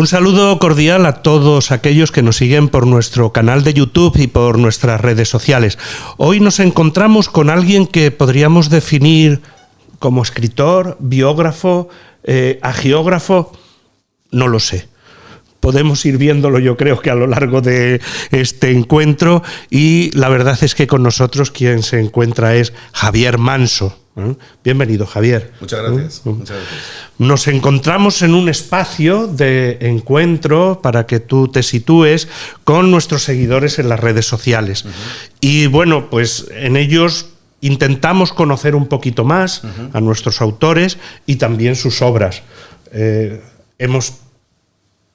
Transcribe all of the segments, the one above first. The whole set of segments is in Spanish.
Un saludo cordial a todos aquellos que nos siguen por nuestro canal de YouTube y por nuestras redes sociales. Hoy nos encontramos con alguien que podríamos definir como escritor, biógrafo, agiógrafo, no lo sé. Podemos ir viéndolo, yo creo que a lo largo de este encuentro, y la verdad es que con nosotros quien se encuentra es Javier Manso. Bienvenido, Javier. Muchas gracias. Muchas gracias. Nos encontramos en un espacio de encuentro para que tú te sitúes con nuestros seguidores en las redes sociales. Y bueno, pues en ellos intentamos conocer un poquito más a nuestros autores y también sus obras. Hemos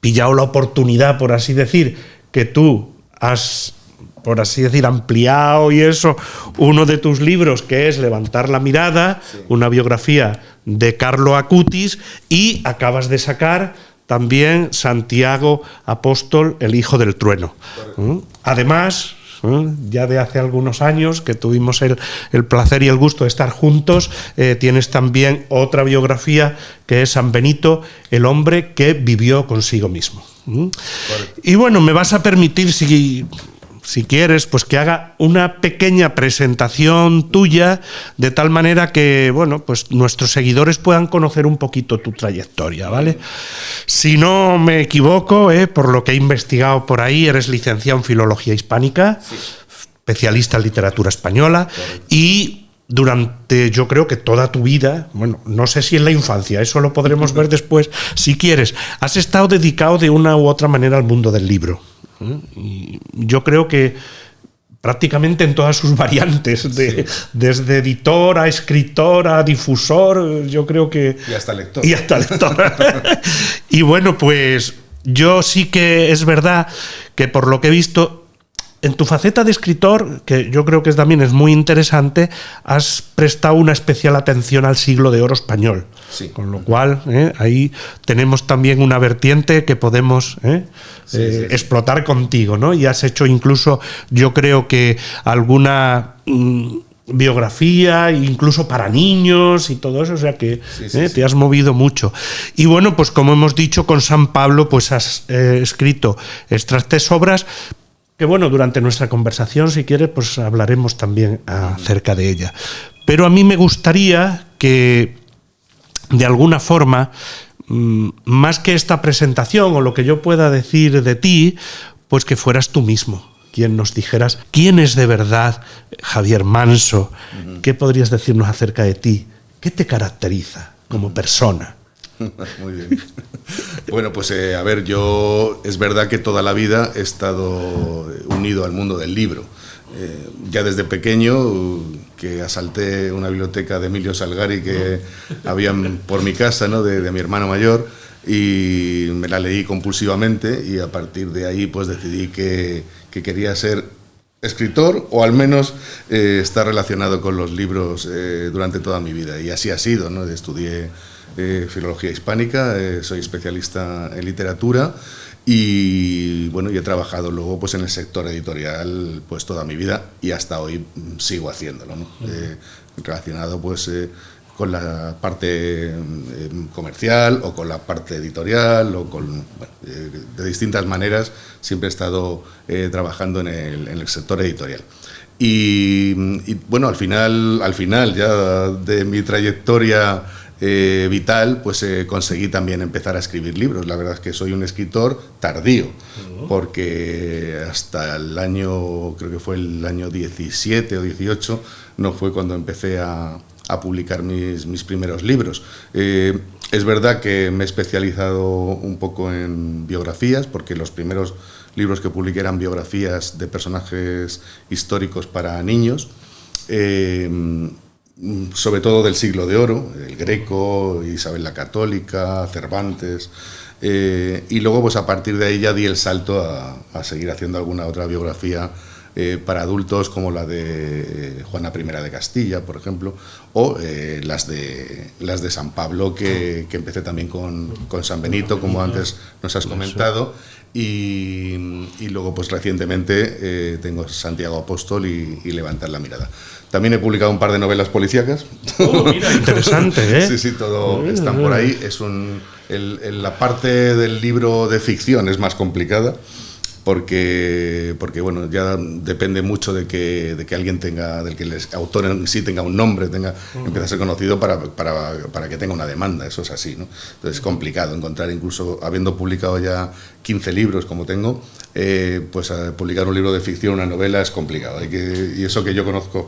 pillado la oportunidad, por así decir, que tú has, por así decir, ampliado y eso, uno de tus libros, que es Levantar la mirada, sí, una biografía de Carlo Acutis, y acabas de sacar también Santiago Apóstol, el hijo del trueno. Además, ya de hace algunos años que tuvimos el placer y el gusto de estar juntos, tienes también otra biografía que es San Benito, el hombre que vivió consigo mismo. Y bueno, me vas a permitir, si quieres, pues que haga una pequeña presentación tuya, de tal manera que, bueno, pues nuestros seguidores puedan conocer un poquito tu trayectoria, ¿vale? Si no me equivoco, por lo que he investigado por ahí, eres licenciado en Filología Hispánica, sí, especialista en literatura española, correcto, y durante, yo creo que toda tu vida, bueno, no sé si en la infancia, eso lo podremos ver después, si quieres, has estado dedicado de una u otra manera al mundo del libro. Y yo creo que prácticamente en todas sus variantes, sí, desde editor a escritor a difusor, yo creo que... Y hasta lector. Y hasta lector. Y bueno, pues yo sí que es verdad que por lo que he visto, en tu faceta de escritor, que yo creo que también es muy interesante, has prestado una especial atención al siglo de oro español. Sí. Con lo cual, ahí tenemos también una vertiente que podemos explotar contigo, ¿no? Y has hecho incluso, yo creo que alguna biografía, incluso para niños y todo eso, o sea que te has movido mucho. Y bueno, pues como hemos dicho, con San Pablo, pues has escrito estas 3 obras, que bueno, durante nuestra conversación, si quieres, pues hablaremos también acerca de ella. Pero a mí me gustaría que, de alguna forma, más que esta presentación o lo que yo pueda decir de ti, pues que fueras tú mismo quien nos dijeras quién es de verdad Javier Manso, qué podrías decirnos acerca de ti, qué te caracteriza como persona. Muy bien. Bueno, pues a ver, yo es verdad que toda la vida he estado unido al mundo del libro. Ya desde pequeño, que asalté una biblioteca de Emilio Salgari que había por mi casa, ¿no?, de mi hermano mayor, y me la leí compulsivamente, y a partir de ahí pues decidí que quería ser escritor, o al menos estar relacionado con los libros durante toda mi vida, y así ha sido, ¿no? Estudié Filología Hispánica, soy especialista en literatura, y bueno, y he trabajado luego pues en el sector editorial pues toda mi vida, y hasta hoy sigo haciéndolo, ¿no? Relacionado pues con la parte comercial o con la parte editorial, o con, bueno, de distintas maneras siempre he estado trabajando en el sector editorial. Y bueno, al final ya de mi trayectoria vital, pues conseguí también empezar a escribir libros. La verdad es que soy un escritor tardío, porque hasta el año, creo que fue el año 17 o 18, no fue cuando empecé a publicar mis primeros libros. Es verdad que me he especializado un poco en biografías, porque los primeros libros que publiqué eran biografías de personajes históricos para niños, sobre todo del siglo de oro, el Greco, Isabel la Católica, Cervantes, y luego pues a partir de ahí ya di el salto a seguir haciendo alguna otra biografía para adultos como la de Juana I de Castilla, por ejemplo, o las de San Pablo, que empecé también con San Benito, como antes nos has comentado, y luego pues recientemente tengo Santiago Apóstol y Levantar la mirada. También he publicado un par de novelas policíacas. Oh, mira, interesante, ¿eh? Sí, todo están por ahí. La parte del libro de ficción es más complicada porque bueno, ya depende mucho de que alguien tenga, del que el autor en sí tenga un nombre, empieza a ser conocido para que tenga una demanda. Eso es así, ¿no? Entonces es complicado encontrar, incluso habiendo publicado ya 15 libros como tengo, pues publicar un libro de ficción, una novela, es complicado. Y eso que yo conozco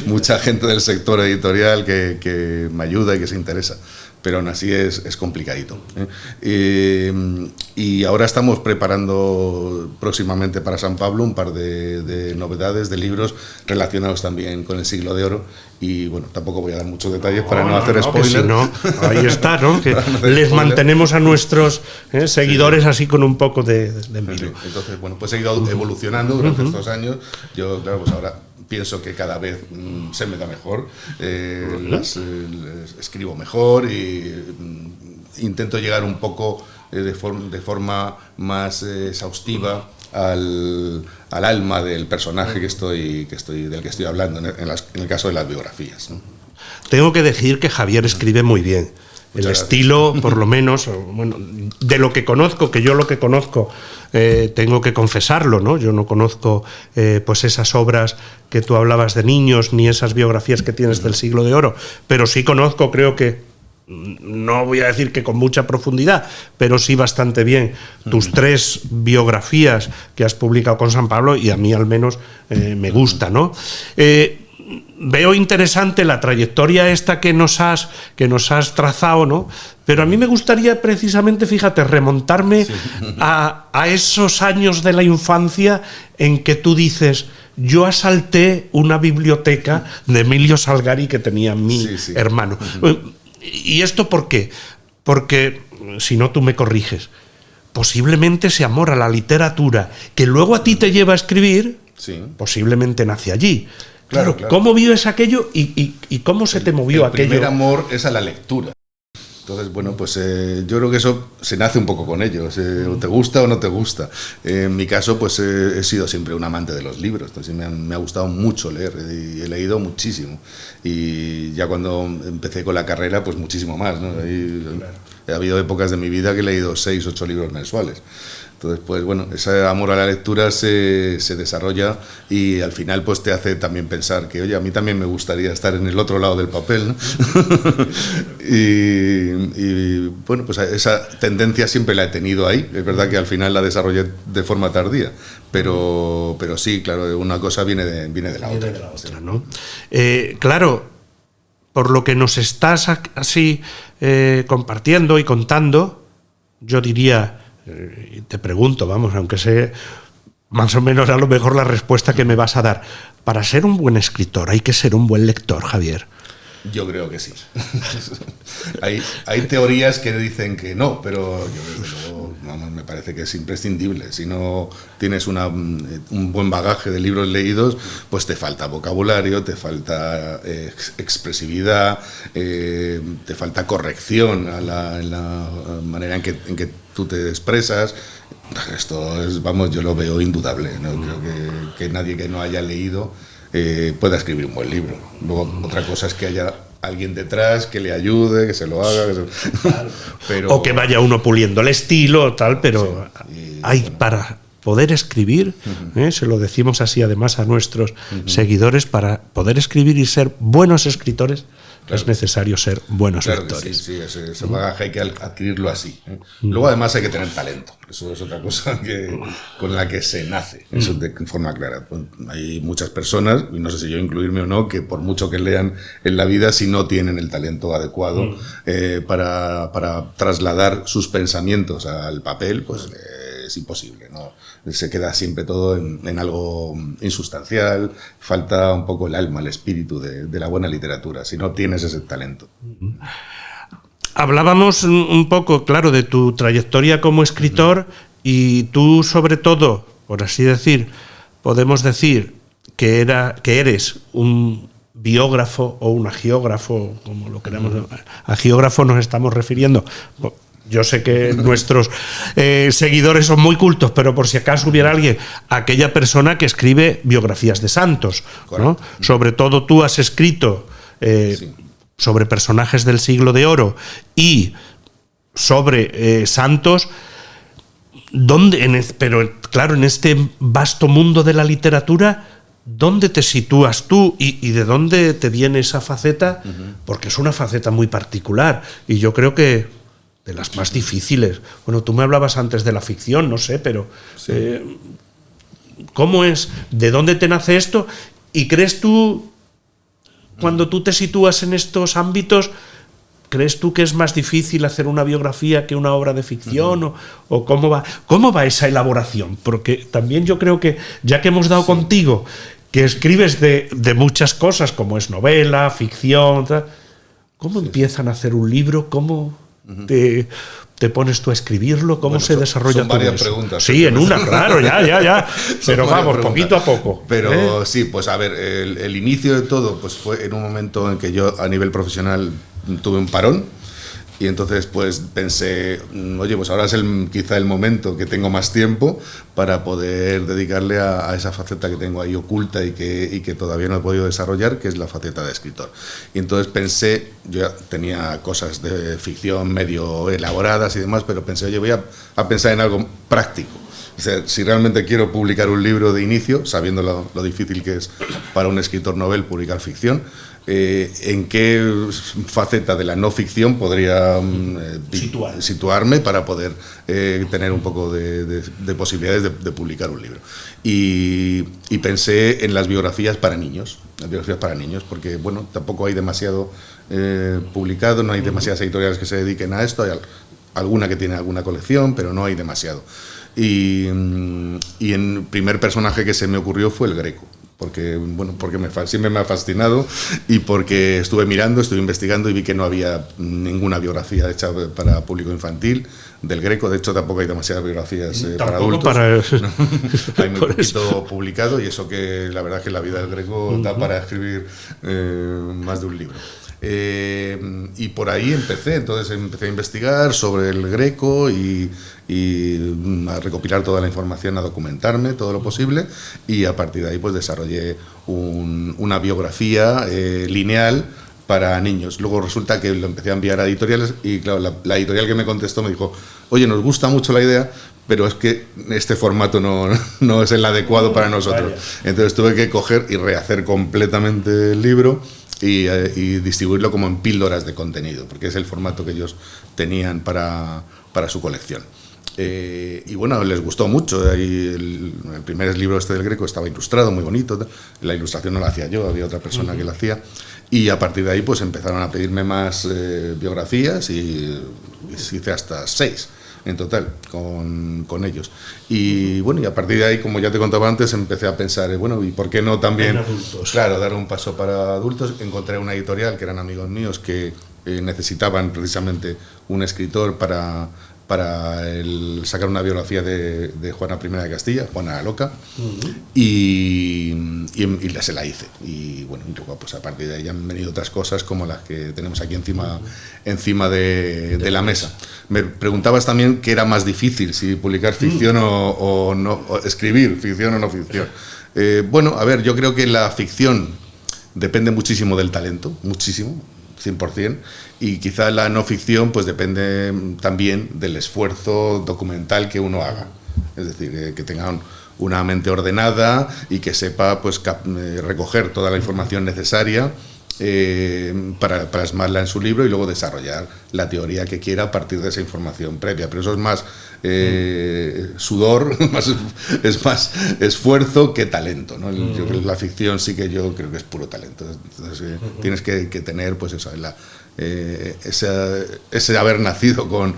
mucha gente del sector editorial que me ayuda y que se interesa, pero aún así es complicadito, ¿eh? Y ahora estamos preparando próximamente para San Pablo un par de novedades, de libros relacionados también con el Siglo de Oro, y bueno, tampoco voy a dar muchos detalles para no hacer spoiler. Si no, ahí está, ¿no? Que les mantenemos a nuestros seguidores así con un poco de envidia. Entonces, bueno, pues he ido evolucionando durante estos años. Yo, claro, pues ahora pienso que cada vez se me da mejor, escribo mejor y intento llegar un poco de forma más exhaustiva al alma del personaje del que estoy hablando, en el caso de las biografías, ¿no? Tengo que decir que Javier escribe muy bien. El estilo, por lo menos, bueno, de lo que conozco, que yo lo que conozco, tengo que confesarlo, ¿no? Yo no conozco pues esas obras que tú hablabas de niños, ni esas biografías que tienes del Siglo de Oro, pero sí conozco, creo que, no voy a decir que con mucha profundidad, pero sí bastante bien, tus 3 biografías que has publicado con San Pablo, y a mí al menos me gusta, ¿no? Veo interesante la trayectoria esta que nos has trazado, ¿no? Pero a mí me gustaría precisamente, fíjate, remontarme a esos años de la infancia en que tú dices: yo asalté una biblioteca de Emilio Salgari que tenía mi hermano. ¿Y esto por qué? Porque, si no, tú me corriges, posiblemente ese amor a la literatura que luego a ti te lleva a escribir, posiblemente nace allí. Claro. ¿Cómo vives aquello y cómo se te movió aquello? El primer amor es a la lectura. Entonces, bueno, pues yo creo que eso se nace un poco con ello, o te gusta o no te gusta. En mi caso, pues he sido siempre un amante de los libros, entonces me ha gustado mucho leer, y he leído muchísimo. Y ya cuando empecé con la carrera, pues muchísimo más, ¿no? Ha habido épocas de mi vida que he leído 6, 8 libros mensuales. Entonces, pues bueno, ese amor a la lectura se desarrolla y al final pues te hace también pensar que, oye, a mí también me gustaría estar en el otro lado del papel, ¿no? y bueno, pues esa tendencia siempre la he tenido ahí. Es verdad que al final la desarrollé de forma tardía, pero sí, claro, una cosa viene de la otra, ¿no? Claro, por lo que nos estás así compartiendo y contando, yo diría... te pregunto, vamos, aunque sé más o menos a lo mejor la respuesta que me vas a dar, para ser un buen escritor hay que ser un buen lector, Javier. Yo creo que sí. Hay teorías que dicen que no, pero yo me parece que es imprescindible. Si no tienes un buen bagaje de libros leídos, pues te falta vocabulario, te falta expresividad, te falta corrección en la manera en que tú te expresas. Esto es, vamos, yo lo veo indudable, ¿no? Creo que nadie que no haya leído pueda escribir un buen libro. Luego, otra cosa es que haya alguien detrás que le ayude, que se lo haga, pero... o que vaya uno puliendo el estilo, tal, pero para poder escribir, se lo decimos así además a nuestros seguidores, para poder escribir y ser buenos escritores, es necesario ser buenos lectores. Sí, ese bagaje hay que adquirirlo así. Luego además hay que tener talento, eso es otra cosa con la que se nace, eso de forma clara. Hay muchas personas, y no sé si yo incluirme o no, que por mucho que lean en la vida, si no tienen el talento adecuado para trasladar sus pensamientos al papel, pues es imposible, ¿no? Se queda siempre todo en algo insustancial, falta un poco el alma, el espíritu de la buena literatura, si no tienes ese talento. Hablábamos un poco, claro, de tu trayectoria como escritor y tú, sobre todo, por así decir, podemos decir que eres un biógrafo o un agiógrafo, como lo queramos llamar. A geógrafo nos estamos refiriendo. Yo sé que nuestros seguidores son muy cultos, pero por si acaso hubiera alguien, aquella persona que escribe biografías de santos, ¿no? Sobre todo tú has escrito sobre personajes del Siglo de Oro y sobre santos. Pero claro, en este vasto mundo de la literatura, ¿dónde te sitúas tú y de dónde te viene esa faceta? Porque es una faceta muy particular y yo creo que de las más difíciles. Bueno, tú me hablabas antes de la ficción, no sé, pero ¿cómo es? ¿De dónde te nace esto? ¿Y crees tú, cuando tú te sitúas en estos ámbitos, crees tú que es más difícil hacer una biografía que una obra de ficción? ¿O cómo va esa elaboración? Porque también yo creo que, ya que hemos dado contigo, que escribes de muchas cosas, como es novela, ficción, ¿cómo empiezan a hacer un libro? ¿Cómo te pones tú a escribirlo? ¿Cómo se desarrolla son todo varias eso? preguntas. Sí, en una, claro, ya. Pero vamos, poquito a poco. Pero sí, pues a ver, el inicio de todo pues fue en un momento en que yo a nivel profesional tuve un parón y entonces pues pensé, oye, pues ahora es quizá el momento que tengo más tiempo para poder dedicarle a esa faceta que tengo ahí oculta y que todavía no he podido desarrollar, que es la faceta de escritor. Y entonces pensé, yo ya tenía cosas de ficción medio elaboradas y demás, pero pensé, oye, voy a pensar en algo práctico. O sea, si realmente quiero publicar un libro de inicio, sabiendo lo difícil que es para un escritor novel publicar ficción, ¿en qué faceta de la no ficción podría situarme para poder tener un poco de posibilidades de publicar un libro? Y pensé en las biografías para niños, porque bueno, tampoco hay demasiado publicado, no hay demasiadas editoriales que se dediquen a esto, hay alguna que tiene alguna colección, pero no hay demasiado. Y el primer personaje que se me ocurrió fue el Greco, porque siempre me ha fascinado y porque estuve investigando y vi que no había ninguna biografía hecha para público infantil del Greco. De hecho, tampoco hay demasiadas biografías para adultos. ¿No? Hay muy poquito publicado y eso que la verdad es que la vida del Greco da para escribir más de un libro. Y por ahí empecé a investigar sobre el Greco y a recopilar toda la información, a documentarme todo lo posible, y a partir de ahí pues desarrollé una biografía lineal para niños. Luego resulta que lo empecé a enviar a editoriales y claro, la editorial que me contestó me dijo, oye, nos gusta mucho la idea, pero es que este formato no es el adecuado para nosotros. Entonces tuve que coger y rehacer completamente el libro y distribuirlo como en píldoras de contenido, porque es el formato que ellos tenían para su colección. Y bueno, les gustó mucho. El primer libro del Greco estaba ilustrado, muy bonito. La ilustración no la hacía yo, había otra persona que la hacía. Y a partir de ahí pues empezaron a pedirme más biografías y hice hasta 6 en total con ellos. Y bueno, y a partir de ahí, como ya te contaba antes, empecé a pensar, bueno, ¿y por qué no también, claro, dar un paso para adultos? Encontré una editorial que eran amigos míos que necesitaban precisamente un escritor para sacar una biografía de Juana I de Castilla, Juana la Loca, y se la hice. Y bueno, luego, pues a partir de ahí han venido otras cosas como las que tenemos aquí encima de la mesa. Me preguntabas también qué era más difícil, si publicar ficción o no, o escribir ficción o no ficción. Bueno, a ver, yo creo que la ficción depende muchísimo del talento, muchísimo, 100%, y quizá la no ficción pues depende también del esfuerzo documental que uno haga, es decir, que tenga una mente ordenada y que sepa pues recoger toda la información necesaria para plasmarla en su libro y luego desarrollar la teoría que quiera a partir de esa información previa. Pero eso es más sudor, es más esfuerzo que talento, ¿no? La ficción sí que yo creo que es puro talento. Entonces tienes que tener pues eso, ese haber nacido con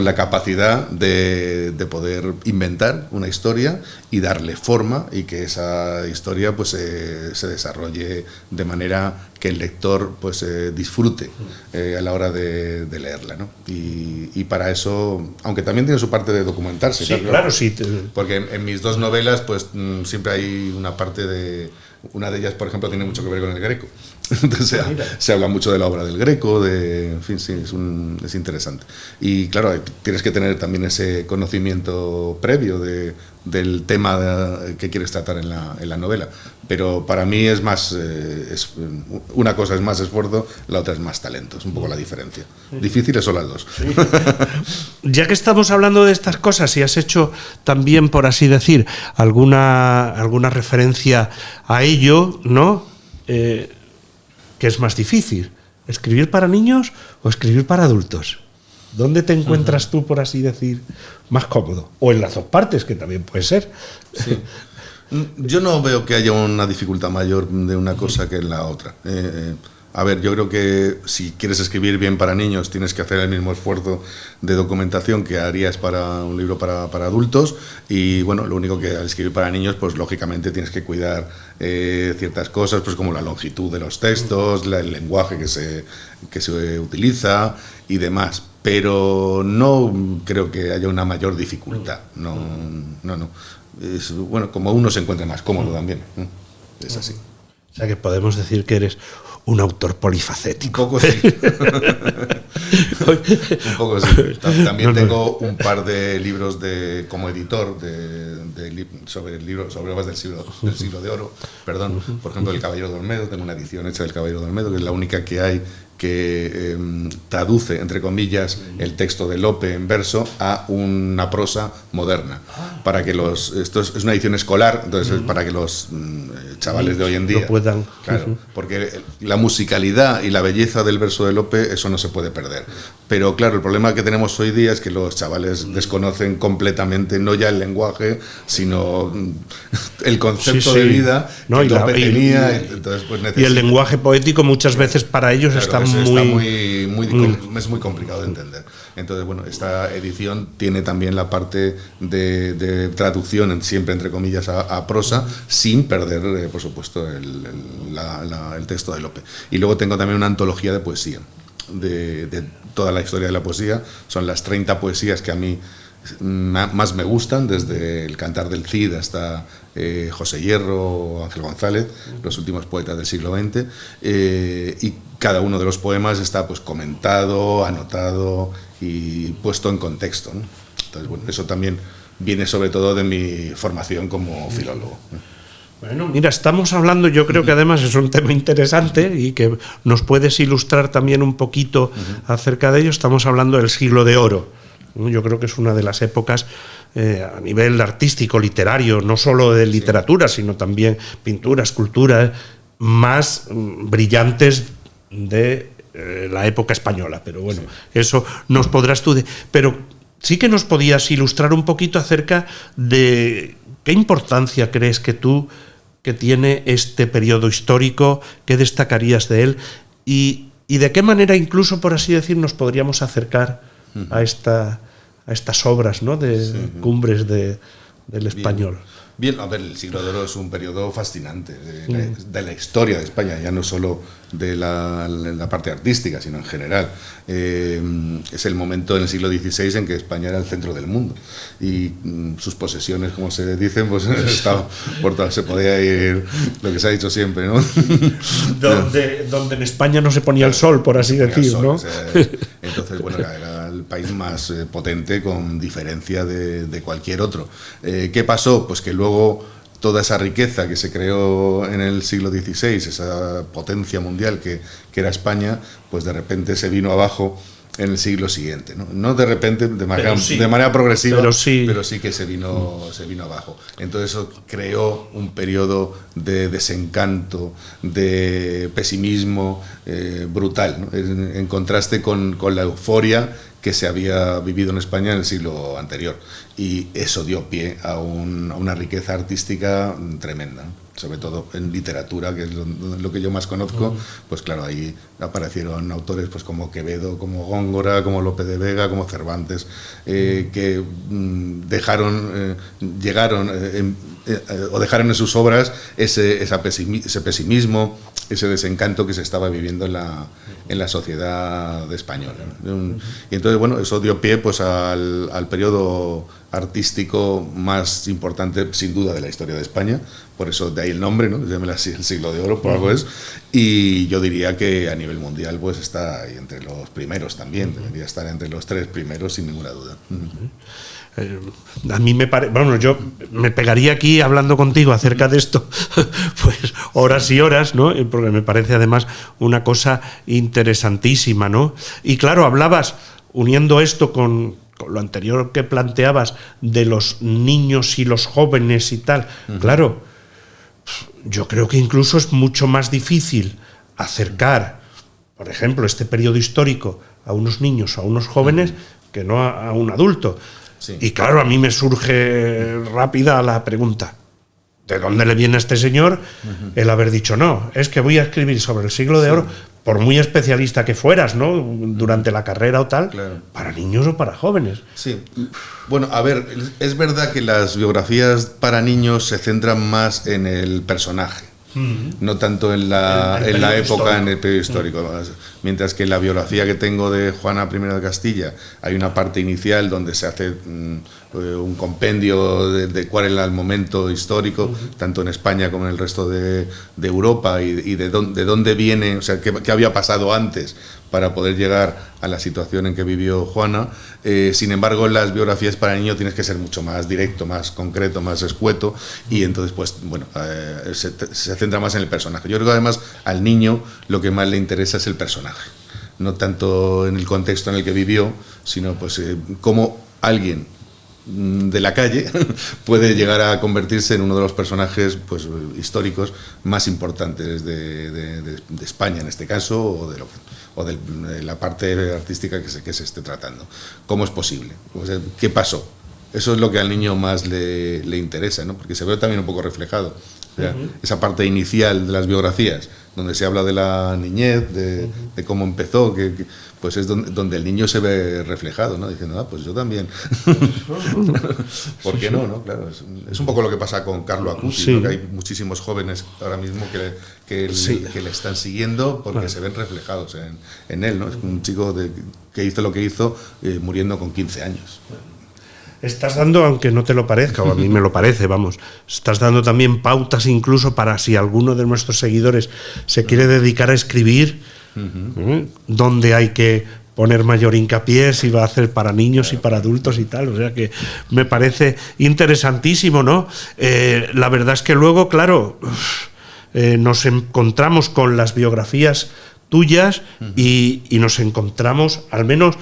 la capacidad de poder inventar una historia y darle forma, y que esa historia pues se desarrolle de manera que el lector pues disfrute a la hora de leerla, ¿no? Y para eso, aunque también tiene su parte de documentarse, sí, claro, sí. Porque en mis dos novelas pues siempre hay una parte de... Una de ellas, por ejemplo, tiene mucho que ver con el Greco. Entonces se habla mucho de la obra del Greco, en fin, sí, es interesante. Y claro, tienes que tener también ese conocimiento previo del tema que quieres tratar en la novela. Pero para mí es más, una cosa es más esfuerzo, la otra es más talento, es un poco la diferencia. Difíciles son las dos. Sí. Ya que estamos hablando de estas cosas y has hecho también, por así decir, alguna referencia a ello, ¿no? ¿Qué es más difícil? ¿Escribir para niños o escribir para adultos? ¿Dónde te encuentras tú, por así decir, más cómodo? O en las dos partes, que también puede ser. Sí. Yo no veo que haya una dificultad mayor de una cosa que en la otra. A ver, yo creo que si quieres escribir bien para niños tienes que hacer el mismo esfuerzo de documentación que harías para un libro para adultos, y bueno, lo único que al escribir para niños pues lógicamente tienes que cuidar ciertas cosas, pues como la longitud de los textos, el lenguaje que se utiliza y demás, pero no creo que haya una mayor dificultad, no. Es, bueno, como uno se encuentra más cómodo también, ¿no? Es así. O sea que podemos decir que eres un autor polifacético. Un poco sí. Un poco sí. También tengo un par de libros como editor sobre obras del siglo de oro. Perdón, por ejemplo, El Caballero de Olmedo. Tengo una edición hecha del Caballero de Olmedo, que es la única que hay que traduce, entre comillas, el texto de Lope en verso a una prosa moderna. Para que esto es una edición escolar, entonces para que los chavales de hoy en día lo puedan. Claro, porque la musicalidad y la belleza del verso de Lope, eso no se puede perder. Pero claro, el problema que tenemos hoy día es que los chavales desconocen completamente no ya el lenguaje, sino el concepto de vida que Lope tenía. Entonces, pues y el lenguaje poético muchas veces para ellos está es muy complicado de entender. Entonces, bueno, esta edición tiene también la parte de traducción, siempre entre comillas, a prosa, sin perder, por supuesto, el texto de Lope. Y luego tengo también una antología de poesía, de toda la historia de la poesía. Son las 30 poesías que a mí más me gustan, desde el Cantar del Cid hasta José Hierro o Ángel González, los últimos poetas del siglo XX, y cada uno de los poemas está pues comentado, anotado y puesto en contexto, ¿no? Entonces, bueno, eso también viene sobre todo de mi formación como filólogo. Bueno, mira, estamos hablando, yo creo que además es un tema interesante y que nos puedes ilustrar también un poquito acerca de ello. Estamos hablando del siglo de oro. Yo creo que es una de las épocas a nivel artístico, literario, no solo de literatura, sino también pintura, escultura, más brillantes de la época española. Pero bueno, eso nos podrás tú... Pero sí que nos podías ilustrar un poquito acerca de qué importancia crees que tiene este periodo histórico, qué destacarías de él y de qué manera incluso, por así decir, nos podríamos acercar a estas obras, ¿no? De cumbres del español. Bien, a ver, el siglo de oro es un periodo fascinante de la historia de España, ya no solo de la parte artística, sino en general. Es el momento en el siglo XVI en que España era el centro del mundo y sus posesiones, como se dicen, pues estaba por todo, se podía ir, lo que se ha dicho siempre, ¿no? Donde en España no se ponía el sol, por así decir, ¿no? O sea, entonces, bueno, era el país más potente con diferencia de cualquier otro. ¿Qué pasó? Pues que luego toda esa riqueza que se creó en el siglo XVI, esa potencia mundial que era España, pues de repente se vino abajo en el siglo siguiente, ¿no? No de repente, de manera progresiva, pero sí que se vino abajo. Entonces eso creó un periodo de desencanto, de pesimismo brutal, ¿no? En contraste con la euforia que se había vivido en España en el siglo anterior. Y eso dio pie a una riqueza artística tremenda, ¿no? sobre todo en literatura, que es lo que yo más conozco, pues claro, ahí aparecieron autores pues como Quevedo, como Góngora, como Lope de Vega, como Cervantes, que dejaron en sus obras ese pesimismo, ese desencanto que se estaba viviendo en la sociedad española. Y entonces, bueno, eso dio pie pues al periodo artístico más importante, sin duda, de la historia de España. Por eso de ahí el nombre, ¿no? Llámelo así, el siglo de oro, por algo es. Y yo diría que a nivel mundial pues está ahí entre los primeros también, debería estar entre los 3 primeros sin ninguna duda. A mí me parece, bueno, yo me pegaría aquí hablando contigo acerca de esto, pues horas y horas, ¿no? Porque me parece además una cosa interesantísima, ¿no? Y claro, hablabas, uniendo esto con lo anterior que planteabas de los niños y los jóvenes y tal, claro, yo creo que incluso es mucho más difícil acercar, por ejemplo, este periodo histórico a unos niños, a unos jóvenes, que no a un adulto. Sí. Y claro, a mí me surge rápida la pregunta: ¿de dónde le viene a este señor el haber dicho no? Es que voy a escribir sobre el siglo de oro, por muy especialista que fueras, ¿no? Durante la carrera o tal, claro, para niños o para jóvenes. Sí. Bueno, a ver, es verdad que las biografías para niños se centran más en el personaje, no tanto en la época, histórico, en el periodo histórico. Mientras que en la biografía que tengo de Juana I de Castilla hay una parte inicial donde se hace un compendio de cuál era el momento histórico, tanto en España como en el resto de Europa, y de dónde viene, o sea, qué había pasado antes para poder llegar a la situación en que vivió Juana. Sin embargo, en las biografías para niños tienes que ser mucho más directo, más concreto, más escueto, y entonces, pues, bueno, se centra más en el personaje. Yo creo que además al niño lo que más le interesa es el personaje, no tanto en el contexto en el que vivió, sino pues cómo alguien de la calle puede llegar a convertirse en uno de los personajes pues históricos más importantes de España en este caso, o de la parte artística que se esté tratando. ¿Cómo es posible? O sea, ¿qué pasó? Eso es lo que al niño más le interesa, ¿no? Porque se ve también un poco reflejado. O sea, esa parte inicial de las biografías, donde se habla de la niñez, de cómo empezó, pues es donde el niño se ve reflejado, ¿no? Diciendo, pues yo también. ¿Por qué no? Claro, es un poco lo que pasa con Carlo Acuti, ¿no? Que hay muchísimos jóvenes ahora mismo que le están siguiendo porque se ven reflejados en él, ¿no? Es un chico que hizo lo que hizo muriendo con 15 años. Estás dando, aunque no te lo parezca, o a mí me lo parece, vamos, estás dando también pautas incluso para si alguno de nuestros seguidores se quiere dedicar a escribir, dónde hay que poner mayor hincapié, si va a hacer para niños y para adultos y tal. O sea que me parece interesantísimo, ¿no? La verdad es que luego, claro, nos encontramos con las biografías tuyas y nos encontramos, al menos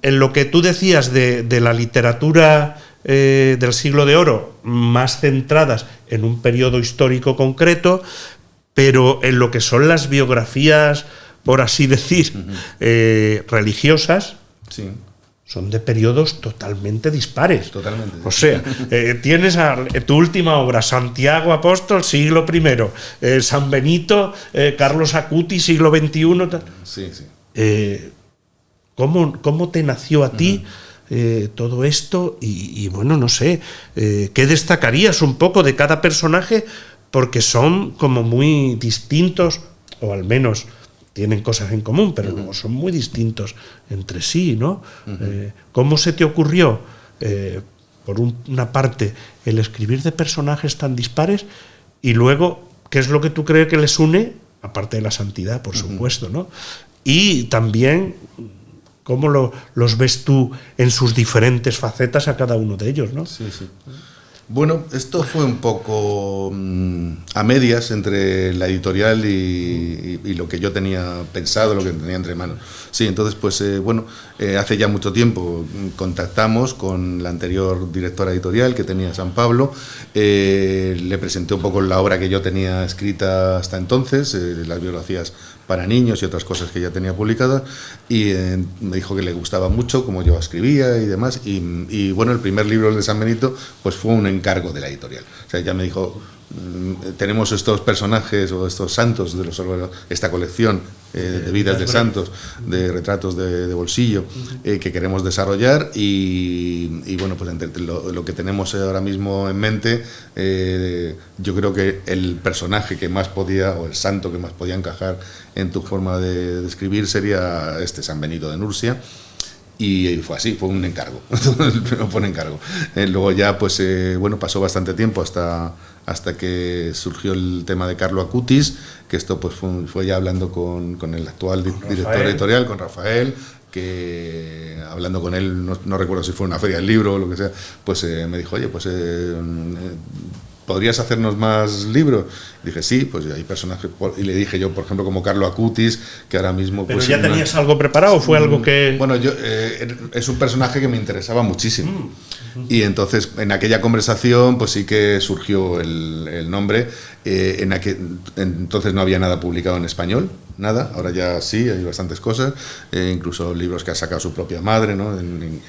en lo que tú decías de la literatura del siglo de oro, más centradas en un periodo histórico concreto, pero en lo que son las biografías, por así decir, religiosas, son de periodos totalmente dispares. Totalmente. O sea, tienes tu última obra, Santiago Apóstol, siglo I, San Benito, Carlos Acuti, siglo XXI. Tal. Sí. ¿Cómo te nació a ti todo esto? Y bueno, no sé, ¿qué destacarías un poco de cada personaje? Porque son como muy distintos, o al menos tienen cosas en común, pero luego son muy distintos entre sí, ¿no? ¿Cómo se te ocurrió, por una parte, el escribir de personajes tan dispares, y luego, qué es lo que tú crees que les une, aparte de la santidad, por supuesto, ¿no? Y también cómo los ves tú en sus diferentes facetas a cada uno de ellos, ¿no? Sí. Bueno, esto fue un poco a medias entre la editorial y lo que yo tenía pensado, lo que tenía entre manos. Sí, entonces, pues hace ya mucho tiempo contactamos con la anterior directora editorial que tenía San Pablo, le presenté un poco la obra que yo tenía escrita hasta entonces, las biografías para niños y otras cosas que ya tenía publicadas, y me dijo que le gustaba mucho cómo yo escribía y demás, y bueno, el primer libro, el de San Benito, pues fue un encargo de la editorial. O sea, ella me dijo, tenemos estos personajes o estos santos de esta colección de vidas de santos, de retratos de bolsillo, que queremos desarrollar y bueno, pues entre lo que tenemos ahora mismo en mente, yo creo que el personaje que más podía, o el santo que más podía encajar en tu forma de describir sería San Benito de Nursia. Y fue así, fue un encargo, fue un encargo. Luego ya, pues, bueno, pasó bastante tiempo hasta que surgió el tema de Carlo Acutis, que esto pues fue ya hablando con el actual director editorial, con Rafael, que hablando con él, no recuerdo si fue una feria del libro o lo que sea, pues me dijo, oye, pues ¿podrías hacernos más libros? Y dije, sí, pues hay personajes, y le dije yo, por ejemplo, como Carlo Acutis, que ahora mismo... ¿Pero pues, ya tenías algo preparado o fue algo que...? Bueno, es un personaje que me interesaba muchísimo. Y entonces, en aquella conversación, pues sí que surgió el nombre. Entonces no había nada publicado en español, nada. Ahora ya sí, hay bastantes cosas, incluso libros que ha sacado su propia madre, ¿no?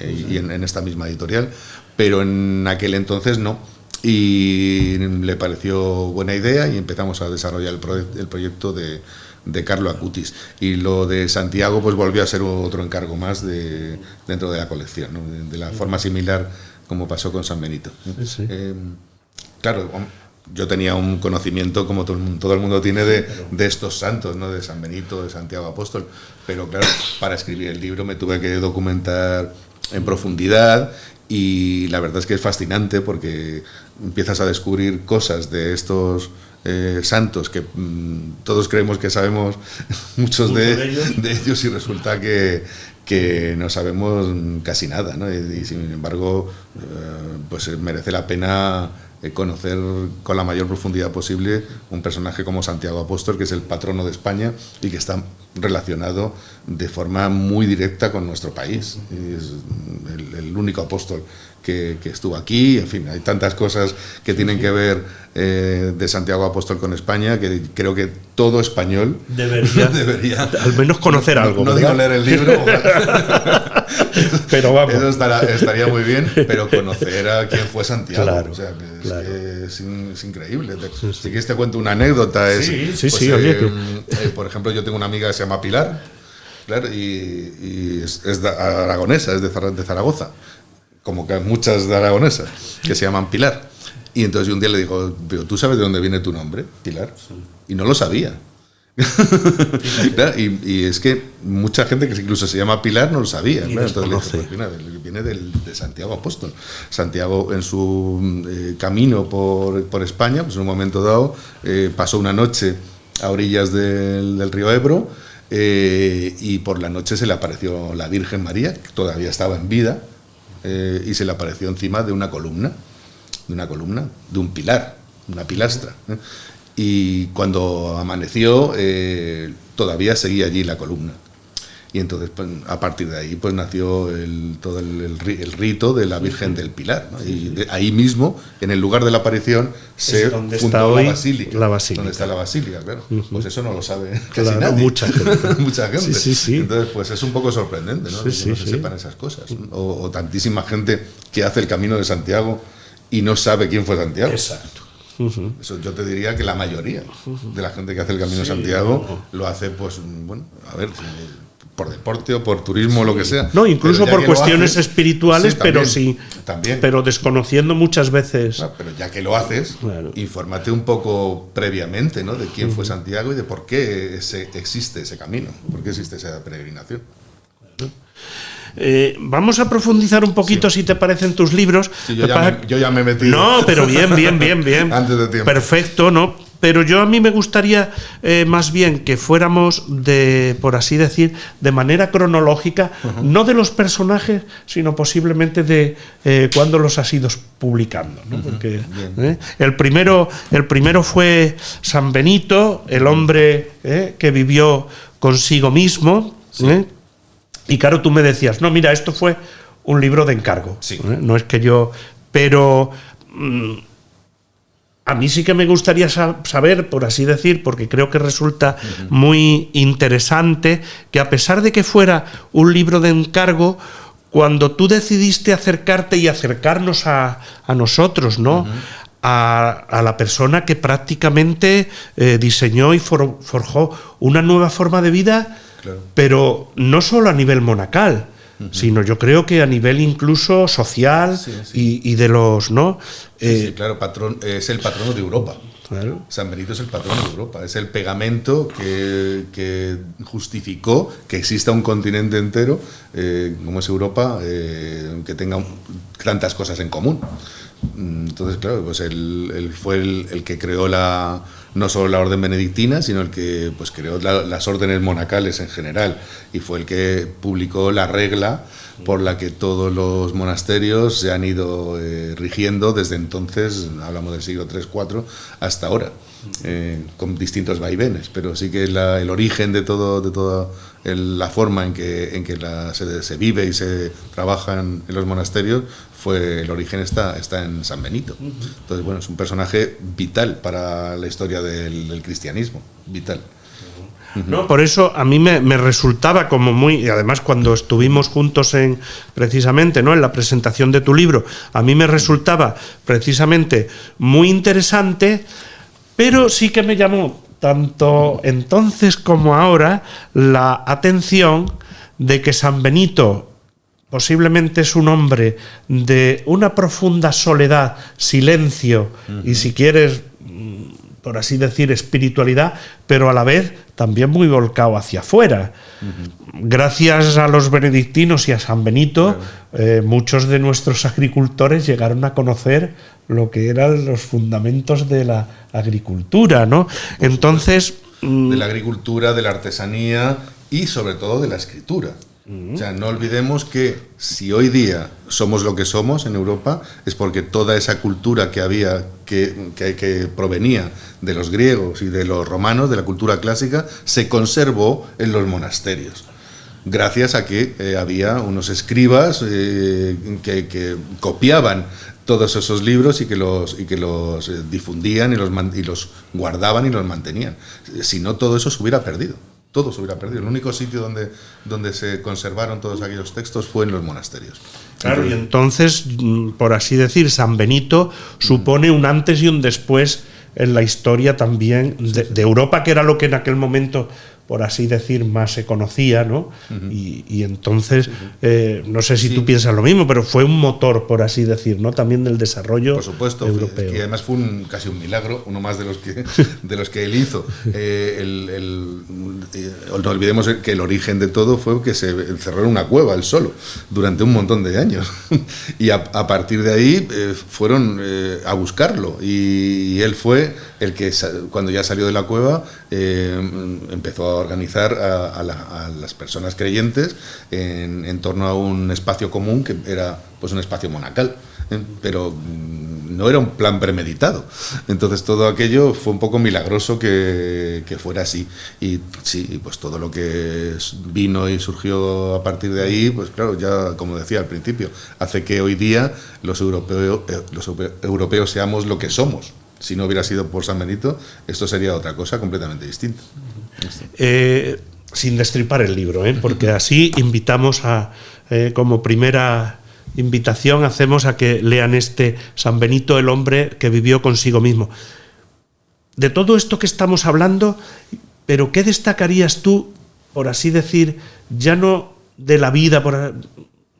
Y en esta misma editorial. Pero en aquel entonces no. Y le pareció buena idea y empezamos a desarrollar el proyecto de Carlo Acutis. Y lo de Santiago pues volvió a ser otro encargo más dentro de la colección, ¿no? De la forma similar como pasó con San Benito. Sí. Claro, yo tenía un conocimiento, como todo el mundo tiene, de estos santos, ¿no? De San Benito, de Santiago Apóstol, pero claro, para escribir el libro me tuve que documentar en profundidad. Y la verdad es que es fascinante porque empiezas a descubrir cosas de estos santos que todos creemos que sabemos muchos de ellos y resulta que no sabemos casi nada, ¿no? Y sin embargo pues merece la pena conocer con la mayor profundidad posible un personaje como Santiago Apóstol, que es el patrono de España y que está relacionado de forma muy directa con nuestro país. Y es el único apóstol que estuvo aquí. En fin, hay tantas cosas que tienen que ver de Santiago Apóstol con España que creo que todo español debería al menos conocer algo. No digo leer el libro, pero vamos. Eso estaría muy bien, pero conocer a quién fue Santiago. Claro, o sea, claro. Es increíble. Si quieres te cuento una anécdota. Por ejemplo, yo tengo una amiga que se llama Pilar, claro, y es aragonesa, es de Zaragoza, como que muchas de aragonesas, que se llaman Pilar. Y entonces yo un día le digo, pero ¿tú sabes de dónde viene tu nombre, Pilar? Sí. Y no lo sabía. Claro, y es que mucha gente que incluso se llama Pilar no lo sabía. Claro, entonces le dije, pues, viene de Santiago Apóstol. Santiago, en su camino por España, pues en un momento dado pasó una noche a orillas del río Ebro, y por la noche se le apareció la Virgen María, que todavía estaba en vida, y se le apareció encima de una columna, de un pilar, una pilastra. Y cuando amaneció, todavía seguía allí la columna. Y entonces, pues, a partir de ahí, pues nació todo el rito de la Virgen del Pilar, ¿no? Y ahí mismo, en el lugar de la aparición, se fundó la basílica. Donde está la basílica, claro. Pues eso no lo sabe casi nadie. Mucha gente. Mucha gente. Sí. Entonces, pues es un poco sorprendente, ¿no? Que no se sepan esas cosas. O tantísima gente que hace el Camino de Santiago y no sabe quién fue Santiago. Exacto. Eso yo te diría que la mayoría de la gente que hace el Camino de Santiago lo hace, pues, bueno, a ver, por deporte o por turismo o lo que sea. No, incluso por cuestiones espirituales, también. Pero desconociendo muchas veces. No, pero ya que lo haces, infórmate un poco previamente, ¿no? De quién fue Santiago y de por qué existe ese camino, por qué existe esa peregrinación. Vamos a profundizar un poquito, si te parecen, tus libros. Sí, yo ya me he metido. No, pero bien. Antes de tiempo. Perfecto, ¿no? Pero a mí me gustaría más bien que fuéramos por así decir, de manera cronológica, no de los personajes, sino posiblemente de cuándo los has ido publicando, ¿no? Porque el primero fue San Benito, el hombre que vivió consigo mismo. Y claro, tú me decías, no, mira, esto fue un libro de encargo. Sí. No es que yo... Pero a mí sí que me gustaría saber, por así decir, porque creo que resulta muy interesante, que a pesar de que fuera un libro de encargo, cuando tú decidiste acercarte y acercarnos a nosotros, ¿no? a la persona que prácticamente diseñó y forjó una nueva forma de vida, claro. Pero no solo a nivel monacal, sino yo creo que a nivel incluso social, y de los, ¿no? Sí, claro, es el patrono de Europa. Claro. San Benito es el patrono de Europa, es el pegamento que justificó que exista un continente entero, como es Europa, que tenga tantas cosas en común. Entonces, claro, pues él fue el que creó no solo la orden benedictina, sino el que pues creó las órdenes monacales en general, y fue el que publicó la regla por la que todos los monasterios se han ido rigiendo desde entonces, hablamos del siglo III-IV, hasta ahora, con distintos vaivenes, pero sí que el origen de toda la forma en que se vive y se trabaja en los monasterios, el origen está en San Benito. Entonces, bueno, es un personaje vital para la historia del cristianismo, vital. No, por eso a mí me resultaba como muy, y además cuando estuvimos juntos precisamente, ¿no?, en la presentación de tu libro, a mí me resultaba precisamente muy interesante, pero sí que me llamó tanto entonces como ahora la atención de que San Benito posiblemente es un hombre de una profunda soledad, silencio y, si quieres, por así decir, espiritualidad, pero a la vez también muy volcado hacia afuera. Gracias a los benedictinos y a San Benito, muchos de nuestros agricultores llegaron a conocer lo que eran los fundamentos de la agricultura, ¿no? Entonces, de la agricultura, de la artesanía y sobre todo de la escritura. O sea, no olvidemos que si hoy día somos lo que somos en Europa, es porque toda esa cultura que había, que provenía de los griegos y de los romanos, de la cultura clásica, se conservó en los monasterios, gracias a que había unos escribas que copiaban todos esos libros y que los difundían y los guardaban y los mantenían. Si no, todo eso se hubiera perdido. Todo se hubiera perdido. El único sitio donde se conservaron todos aquellos textos fue en los monasterios. Claro, y entonces, por así decir, San Benito supone un antes y un después en la historia también de Europa, que era lo que en aquel momento, por así decir, más se conocía, ¿no? Y entonces, no sé si tú piensas lo mismo, pero fue un motor, por así decir, ¿no?, también del desarrollo, por supuesto, europeo. Y además fue casi un milagro, uno más de los que él hizo. No olvidemos que el origen de todo fue que se encerró en una cueva él solo durante un montón de años, y a partir de ahí fueron a buscarlo, y él fue el que, cuando ya salió de la cueva, empezó a organizar a las personas creyentes en torno a un espacio común que era pues un espacio monacal, pero no era un plan premeditado. Entonces todo aquello fue un poco milagroso que fuera así, y sí, pues todo lo que vino y surgió a partir de ahí, pues claro, ya como decía al principio, hace que hoy día los europeos seamos lo que somos. Si no hubiera sido por San Benito, esto sería otra cosa completamente distinta. Sin destripar el libro, porque así invitamos como primera invitación, hacemos a que lean San Benito, el hombre que vivió consigo mismo. De todo esto que estamos hablando, pero ¿qué destacarías tú, por así decir, ya no de la vida,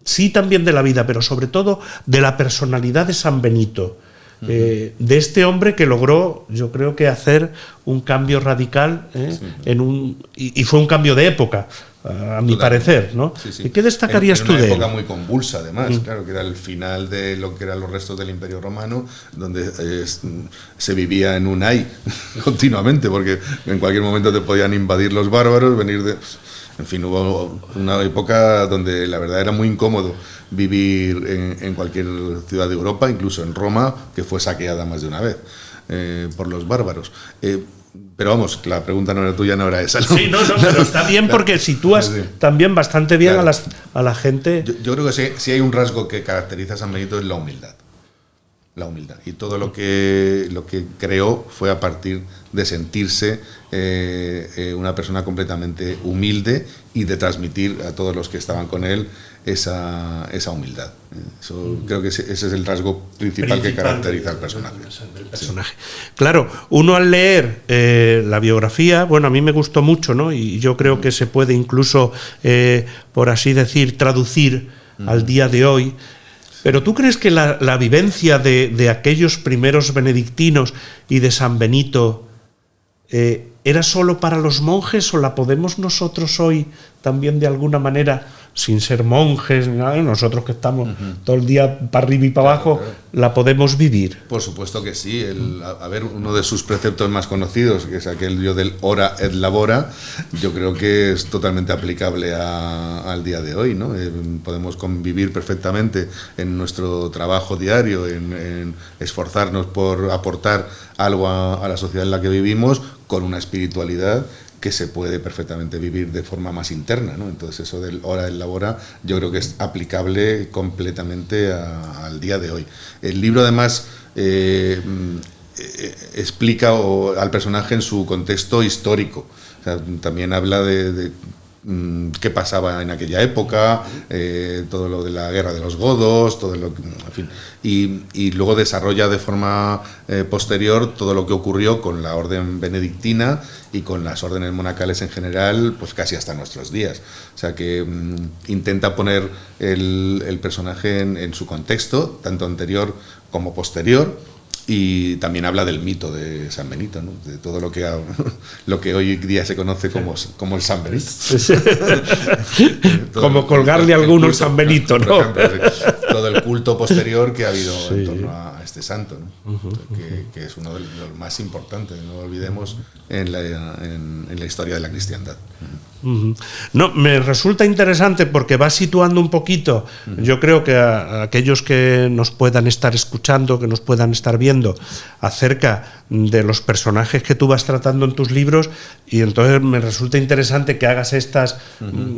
sí también de la vida, pero sobre todo de la personalidad de San Benito? De este hombre que logró, yo creo que hacer un cambio radical, y fue un cambio de época, a mi parecer, ¿no? Sí. ¿Y qué destacarías tú de él? En una época muy convulsa, además, claro, que era el final de lo que eran los restos del Imperio Romano, donde se vivía en un ay continuamente, porque en cualquier momento te podían invadir los bárbaros, en fin, hubo una época donde la verdad era muy incómodo vivir en cualquier ciudad de Europa, incluso en Roma, que fue saqueada más de una vez por los bárbaros. Pero vamos, la pregunta no era tuya, no era esa, ¿no? Sí, no, pero está bien porque sitúas también bastante bien, claro, a la gente. Yo creo que si hay un rasgo que caracteriza a San Benito es la humildad. la humildad. Y todo lo que creó fue a partir de sentirse una persona completamente humilde y de transmitir a todos los que estaban con él esa humildad. Creo que ese es el rasgo principal que caracteriza al personaje. Sí. Claro, uno al leer la biografía, bueno, a mí me gustó mucho, ¿no? Y yo creo que se puede incluso, por así decir, traducir al día de hoy. Pero ¿tú crees que la vivencia de aquellos primeros benedictinos y de San Benito era solo para los monjes o la podemos nosotros hoy también de alguna manera, sin ser monjes, nosotros que estamos todo el día para arriba y para abajo, la podemos vivir? Por supuesto que sí. Uno de sus preceptos más conocidos, que es aquel del ora et labora, yo creo que es totalmente aplicable al día de hoy, ¿no? Podemos convivir perfectamente en nuestro trabajo diario, en esforzarnos por aportar algo a la sociedad en la que vivimos, con una espiritualidad que se puede perfectamente vivir de forma más interna, ¿no? Entonces eso del ora et labora yo creo que es aplicable completamente al día de hoy. El libro además explica al personaje en su contexto histórico. O sea, también habla de qué pasaba en aquella época, todo lo de la guerra de los godos, todo lo que, en fin, y luego desarrolla de forma posterior todo lo que ocurrió con la orden benedictina y con las órdenes monacales en general, pues casi hasta nuestros días. O sea que intenta poner el personaje en su contexto, tanto anterior como posterior. Y también habla del mito de San Benito, ¿no? De todo lo que hoy día se conoce como el San Benito. Como colgarle a alguno el San Benito, ¿no? Por ejemplo, sí. Todo el culto posterior que ha habido en torno a este santo, ¿no? Que es uno de los más importantes, no lo olvidemos, en la historia de la cristiandad. No, me resulta interesante porque va situando un poquito, yo creo que a aquellos que nos puedan estar escuchando, que nos puedan estar viendo, acerca de los personajes que tú vas tratando en tus libros, y entonces me resulta interesante que hagas estas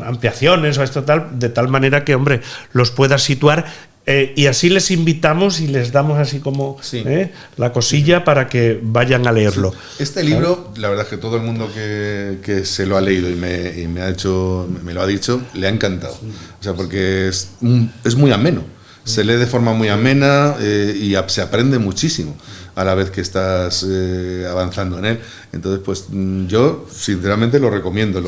ampliaciones o esto tal, de tal manera que, hombre, los puedas situar. Y así les invitamos y les damos así como la cosilla para que vayan a leerlo. Sí. Este libro, la verdad es que todo el mundo que se lo ha leído y me lo ha dicho, le ha encantado. O sea, porque es muy ameno. Se lee de forma muy amena y se aprende muchísimo a la vez que estás avanzando en él. Entonces, pues yo sinceramente lo recomiendo,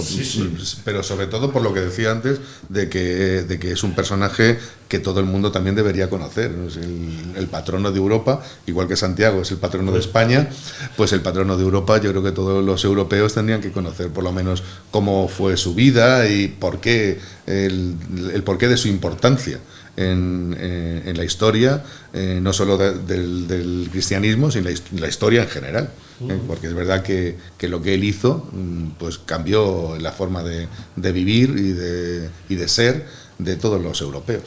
pero sobre todo por lo que decía antes, de que es un personaje que todo el mundo también debería conocer. Es el patrono de Europa, igual que Santiago es el patrono de España, pues el patrono de Europa yo creo que todos los europeos tendrían que conocer por lo menos cómo fue su vida y por qué el porqué de su importancia en la historia, no solo del cristianismo, sino la historia en general, porque es verdad que lo que él hizo pues cambió la forma de vivir y de ser de todos los europeos.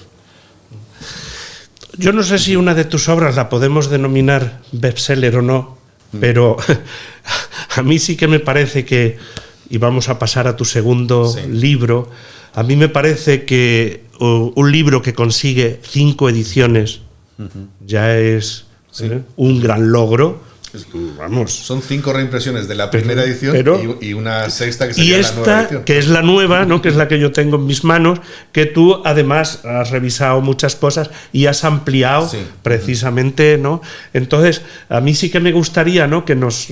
Yo no sé si una de tus obras la podemos denominar bestseller o no, pero a mí sí que me parece que, y vamos a pasar a tu segundo libro, a mí me parece que un libro que consigue 5 ediciones ya es un gran logro. Vamos. Son 5 reimpresiones de la primera edición y una sexta que sería la nueva edición. Que es la nueva, ¿no? Que es la que yo tengo en mis manos, que tú además has revisado muchas cosas y has ampliado precisamente, ¿no? Entonces, a mí sí que me gustaría, ¿no?, que nos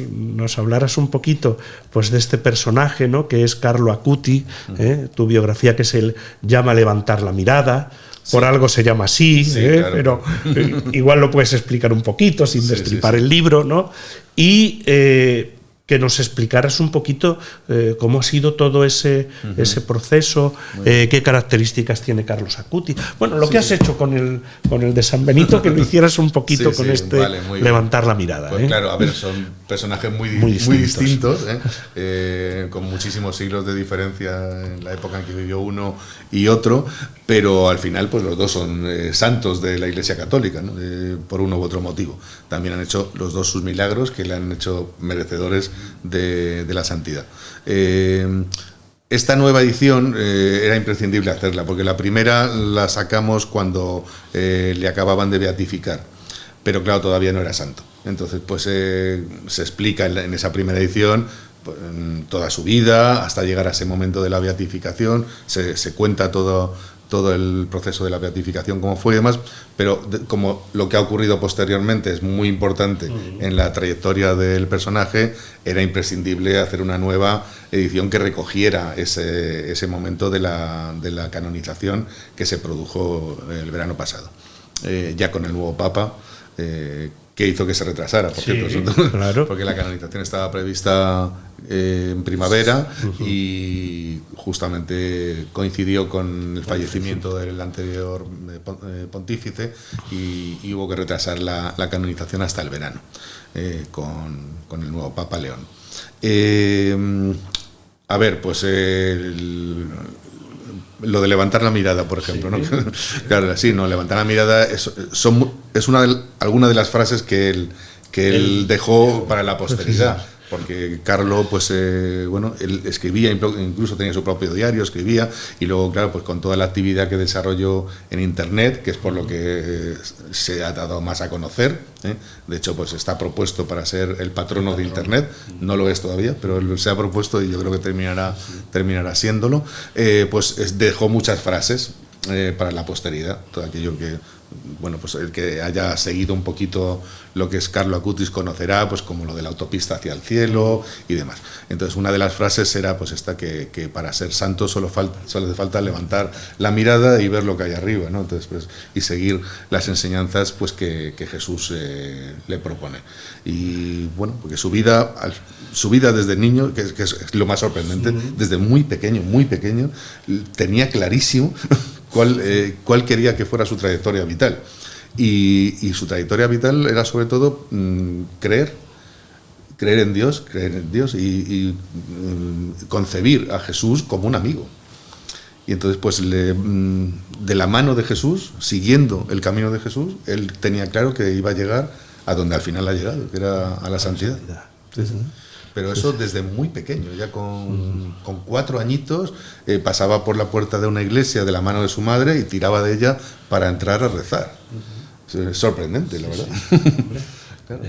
hablaras un poquito pues de este personaje, ¿no?, que es Carlo Acuti, tu biografía que se llama Levantar la mirada. Por algo se llama así, claro. Pero igual lo puedes explicar un poquito sin destripar el libro, ¿no? Y que nos explicaras un poquito cómo ha sido todo ese proceso, qué características tiene Carlos Acuti. Bueno, lo que has hecho con el de San Benito, que lo hicieras un poquito con Levantar la mirada. Pues claro, a ver, son personajes muy distintos, con muchísimos siglos de diferencia en la época en que vivió uno y otro, pero al final pues los dos son santos de la Iglesia Católica, ¿no? Por uno u otro motivo. También han hecho los dos sus milagros que le han hecho merecedores de la santidad. Esta nueva edición era imprescindible hacerla, porque la primera la sacamos cuando le acababan de beatificar. pero claro, todavía no era santo. Entonces, pues se explica en esa primera edición pues, toda su vida, hasta llegar a ese momento de la beatificación, se cuenta todo el proceso de la beatificación, cómo fue y demás, pero como lo que ha ocurrido posteriormente es muy importante en la trayectoria del personaje, era imprescindible hacer una nueva edición que recogiera ese momento de la canonización que se produjo el verano pasado, ya con el nuevo Papa, que hizo que se retrasara, por cierto, claro. Porque la canonización estaba prevista en primavera y justamente coincidió con el fallecimiento del anterior pontífice y hubo que retrasar la canonización hasta el verano con el nuevo Papa León. A ver, pues lo de levantar la mirada, por ejemplo, ¿no? Claro, sí, no, levantar la mirada es alguna de las frases que él dejó para la posteridad, porque Carlo, pues bueno, él escribía, incluso tenía su propio diario, escribía, y luego, claro, pues con toda la actividad que desarrolló en Internet, que es por lo que se ha dado más a conocer, de hecho, pues está propuesto para ser el patrono de Internet, no lo es todavía, pero se ha propuesto y yo creo que terminará siéndolo, pues dejó muchas frases para la posteridad, todo aquello que, bueno, pues el que haya seguido un poquito lo que es Carlo Acutis conocerá, pues como lo de la autopista hacia el cielo y demás. Entonces, una de las frases era pues esta, que para ser santo solo hace falta levantar la mirada y ver lo que hay arriba, ¿no? Entonces, pues, y seguir las enseñanzas pues que Jesús le propone. Y bueno, porque su vida desde niño, que es lo más sorprendente, desde muy pequeño, tenía clarísimo cuál quería que fuera su trayectoria vital. Y su trayectoria vital era sobre todo creer en Dios y concebir a Jesús como un amigo. Y entonces, pues de la mano de Jesús, siguiendo el camino de Jesús, él tenía claro que iba a llegar a donde al final ha llegado, que era a la santidad. Sí. Pero eso desde muy pequeño, ya con 4 añitos, pasaba por la puerta de una iglesia de la mano de su madre y tiraba de ella para entrar a rezar. Es sorprendente, la verdad. Claro,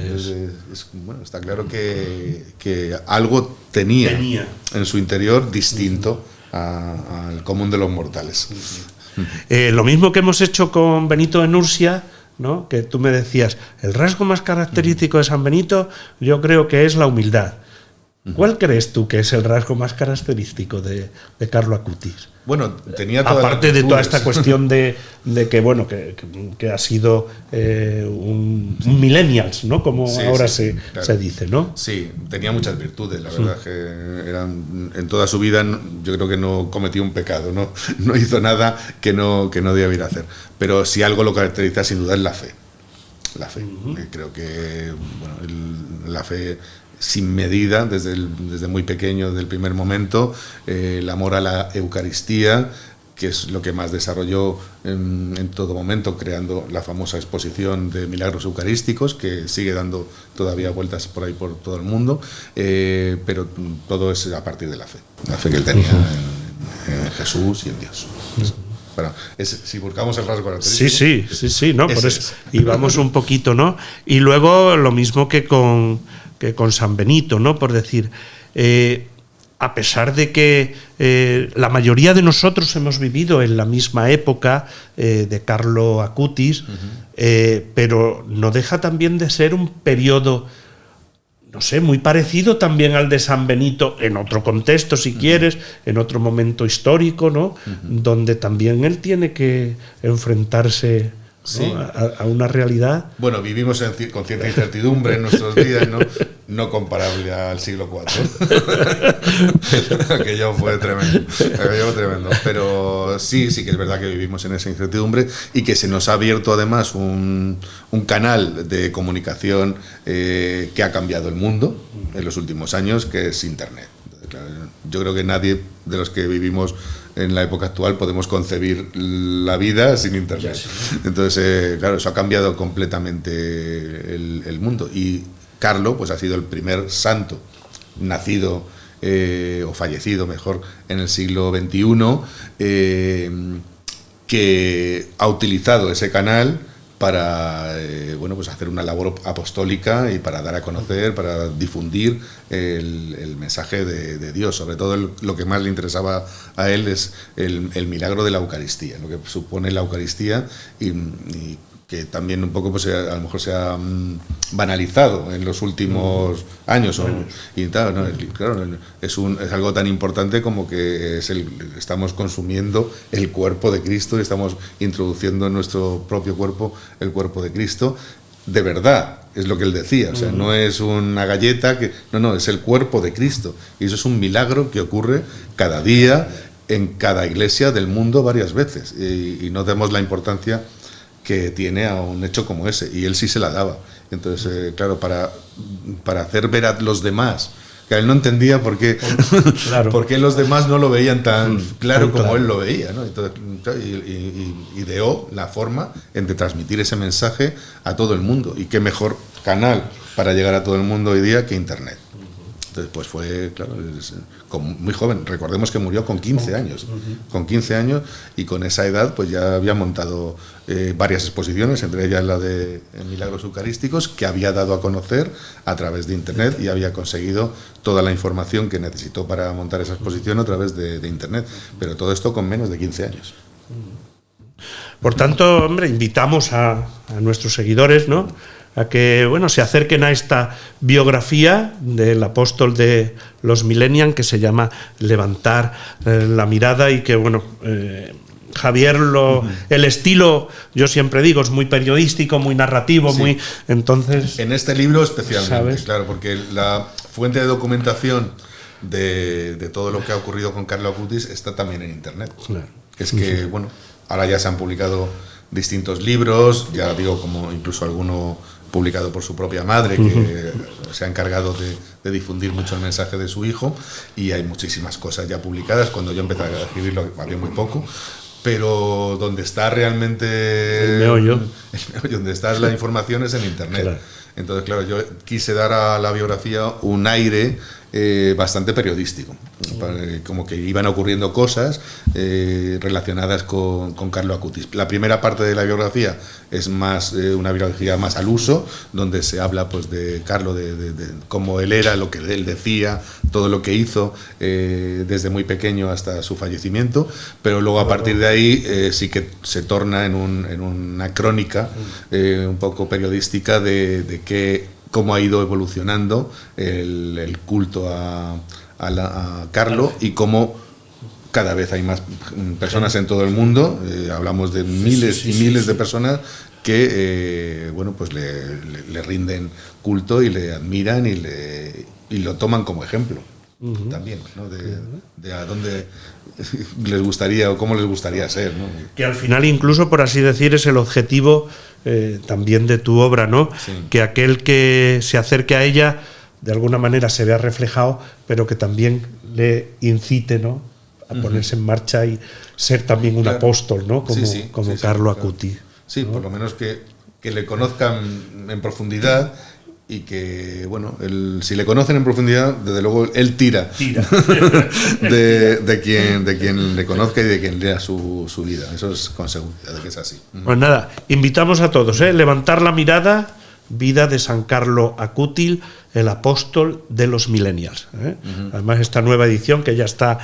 bueno, está claro que algo tenía en su interior distinto al común de los mortales. Lo mismo que hemos hecho con Benito de Nursia, ¿no? Que tú me decías, el rasgo más característico de San Benito yo creo que es la humildad. ¿Cuál crees tú que es el rasgo más característico de Carlo Acutis? Bueno, tenía todas aparte de toda esta cuestión de que bueno que ha sido un millennials, ¿no? Como sí, ahora se dice, ¿no? Sí, tenía muchas virtudes, la verdad, que eran en toda su vida. Yo creo que no cometió un pecado, no hizo nada que no debiera hacer. Pero si algo lo caracteriza, sin duda, es la fe. La fe. Creo que bueno, la fe sin medida, desde muy pequeño, desde el primer momento, el amor a la Eucaristía, que es lo que más desarrolló en todo momento, creando la famosa exposición de milagros eucarísticos, que sigue dando todavía vueltas por ahí por todo el mundo, pero todo es a partir de la fe que él tenía en Jesús y en Dios. Bueno, si buscamos el rasgo característico. Sí, ¿no? Por eso. Y vamos un poquito, ¿no? Y luego lo mismo que con San Benito, ¿no? Por decir, a pesar de que la mayoría de nosotros hemos vivido en la misma época de Carlo Acutis, pero no deja también de ser un periodo, no sé, muy parecido también al de San Benito, en otro contexto, si quieres, en otro momento histórico, ¿no? Donde también él tiene que enfrentarse, ¿no? Sí. a una realidad. Bueno, vivimos con cierta incertidumbre en nuestros días, no comparable al siglo IV. Aquello fue tremendo. Pero sí que es verdad que vivimos en esa incertidumbre y que se nos ha abierto además un canal de comunicación que ha cambiado el mundo en los últimos años, que es Internet. Yo creo que nadie de los que vivimos en la época actual podemos concebir la vida sin Internet. Entonces, claro, eso ha cambiado completamente el mundo. Y Carlo, pues ha sido el primer santo nacido o fallecido, mejor, en el siglo XXI, que ha utilizado ese canal para bueno, pues hacer una labor apostólica y para dar a conocer, para difundir el mensaje de Dios. Sobre todo lo que más le interesaba a él es el milagro de la Eucaristía, lo que supone la Eucaristía y que también un poco pues a lo mejor se ha banalizado en los últimos años y tal, ¿no? Claro, es algo tan importante como que estamos consumiendo el cuerpo de Cristo y estamos introduciendo en nuestro propio cuerpo el cuerpo de Cristo de verdad, es lo que él decía, o sea, no es una galleta, no, es el cuerpo de Cristo, y eso es un milagro que ocurre cada día en cada iglesia del mundo varias veces, y no damos la importancia que tiene a un hecho como ese, y él sí se la daba. Entonces, claro, para hacer ver a los demás, que él no entendía por qué, claro. por qué los demás no lo veían tan claro como él lo veía, ¿no? Entonces, ideó la forma de transmitir ese mensaje a todo el mundo, y qué mejor canal para llegar a todo el mundo hoy día que Internet. Entonces, pues fue, claro, muy joven. Recordemos que murió con 15 años. Con 15 años, y con esa edad pues ya había montado varias exposiciones, entre ellas la de Milagros Eucarísticos, que había dado a conocer a través de Internet, y había conseguido toda la información que necesitó para montar esa exposición a través de Internet. Pero todo esto con menos de 15 años. Por tanto, hombre, invitamos a nuestros seguidores, ¿no?, a que, bueno, se acerquen a esta biografía del apóstol de los millennials, que se llama Levantar la mirada, y que, bueno, Javier, el estilo, yo siempre digo, es muy periodístico, muy narrativo, sí. Entonces... En este libro especialmente, ¿sabes? Claro, porque la fuente de documentación de todo lo que ha ocurrido con Carlo Acutis está también en Internet. Claro. Es que, bueno, ahora ya se han publicado distintos libros, ya digo, como incluso alguno publicado por su propia madre, que se ha encargado de difundir mucho el mensaje de su hijo, y hay muchísimas cosas ya publicadas. Cuando yo empecé a escribirlo había muy poco, pero donde está realmente el meollo, donde está la información es en Internet. Claro. Entonces, claro, yo quise dar a la biografía un aire bastante periodístico, como que iban ocurriendo cosas relacionadas con Carlo Acutis. La primera parte de la biografía es más una biografía más al uso, donde se habla pues de Carlo, de cómo él era, lo que él decía, todo lo que hizo desde muy pequeño hasta su fallecimiento, pero luego a partir de ahí sí que se torna en una crónica un poco periodística de cómo ha ido evolucionando el culto a Carlo, y cómo cada vez hay más personas en todo el mundo, hablamos de miles y miles de personas que bueno, pues le rinden culto y le admiran y lo toman como ejemplo. También, ¿no? de a dónde les gustaría o cómo les gustaría ser, ¿no? Que al final, incluso, por así decir, es el objetivo también de tu obra, ¿no? Sí. Que aquel que se acerque a ella de alguna manera se vea reflejado, pero que también le incite, ¿no?, a ponerse en marcha y ser también un apóstol, ¿no?, como Carlo Acutis. Sí, ¿no? Por lo menos que le conozcan en profundidad. Y que, bueno, si le conocen en profundidad, desde luego él tira. de quien le conozca y de quien lea su vida. Eso es con seguridad de que es así. Pues nada, invitamos a todos, levantar la mirada, vida de San Carlo Acutis, el apóstol de los millennials. Además, esta nueva edición que ya está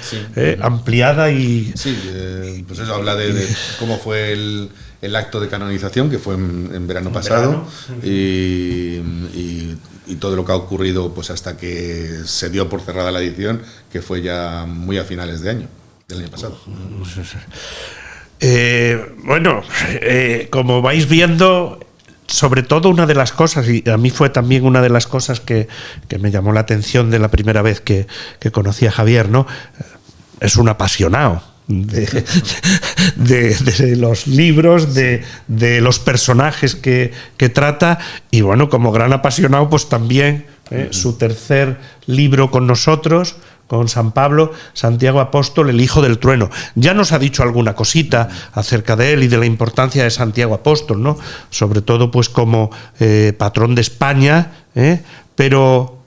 ampliada y... Sí, pues eso habla de cómo fue el acto de canonización, que fue en verano pasado, y todo lo que ha ocurrido pues hasta que se dio por cerrada la edición, que fue ya muy a finales del año pasado. Bueno, como vais viendo, sobre todo una de las cosas, y a mí fue también una de las cosas que me llamó la atención de la primera vez que conocí a Javier, ¿no? Es un apasionado de los libros, de los personajes que trata, y bueno, como gran apasionado, pues también su tercer libro con nosotros, con San Pablo, Santiago Apóstol, el Hijo del Trueno. Ya nos ha dicho alguna cosita acerca de él y de la importancia de Santiago Apóstol, ¿no? Sobre todo pues como patrón de España, pero...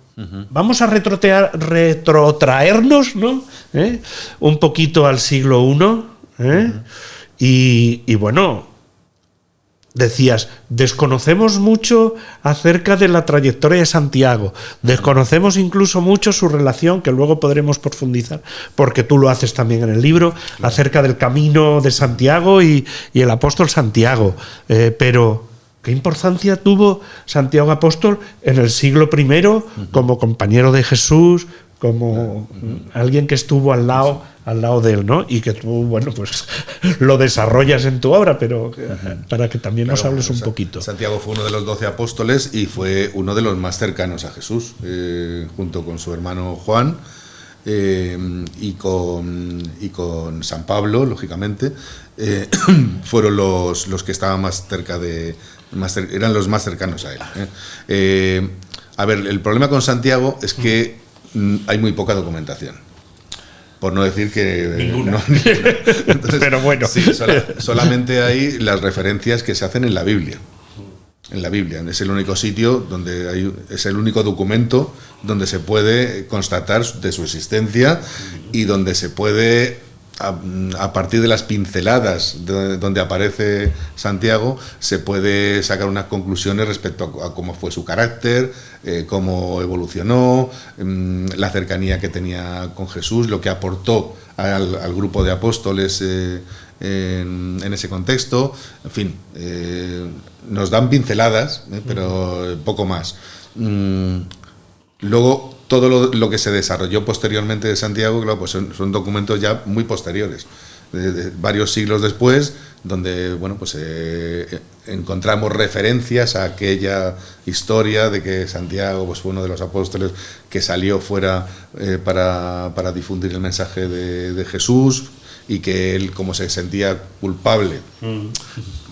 Vamos a retrotraernos, ¿no? Un poquito al siglo I, y bueno, decías, desconocemos mucho acerca de la trayectoria de Santiago, desconocemos incluso mucho su relación, que luego podremos profundizar, porque tú lo haces también en el libro, acerca del camino de Santiago y el apóstol Santiago. Pero ¿qué importancia tuvo Santiago Apóstol en el siglo I como compañero de Jesús, como alguien que estuvo al lado de él, ¿no? Y que tú, bueno, pues lo desarrollas en tu obra, pero para que también nos hables un poquito. Santiago fue uno de los 12 apóstoles y fue uno de los más cercanos a Jesús, junto con su hermano Juan y con San Pablo, lógicamente. Fueron los que estaban más cerca eran los más cercanos a él. A ver, el problema con Santiago es que hay muy poca documentación, por no decir que ninguna. Entonces, pero bueno, sí, solamente hay las referencias que se hacen en la Biblia. En la Biblia es el único sitio donde es el único documento donde se puede constatar de su existencia y donde se puede, a partir de las pinceladas donde aparece Santiago, se puede sacar unas conclusiones respecto a cómo fue su carácter, cómo evolucionó, la cercanía que tenía con Jesús, lo que aportó al grupo de apóstoles en ese contexto. En fin, nos dan pinceladas, pero poco más. Luego, todo lo que se desarrolló posteriormente de Santiago, claro, pues son documentos ya muy posteriores, de varios siglos después, donde bueno, pues encontramos referencias a aquella historia de que Santiago pues, fue uno de los apóstoles que salió fuera para difundir el mensaje de Jesús, y que él, como se sentía culpable,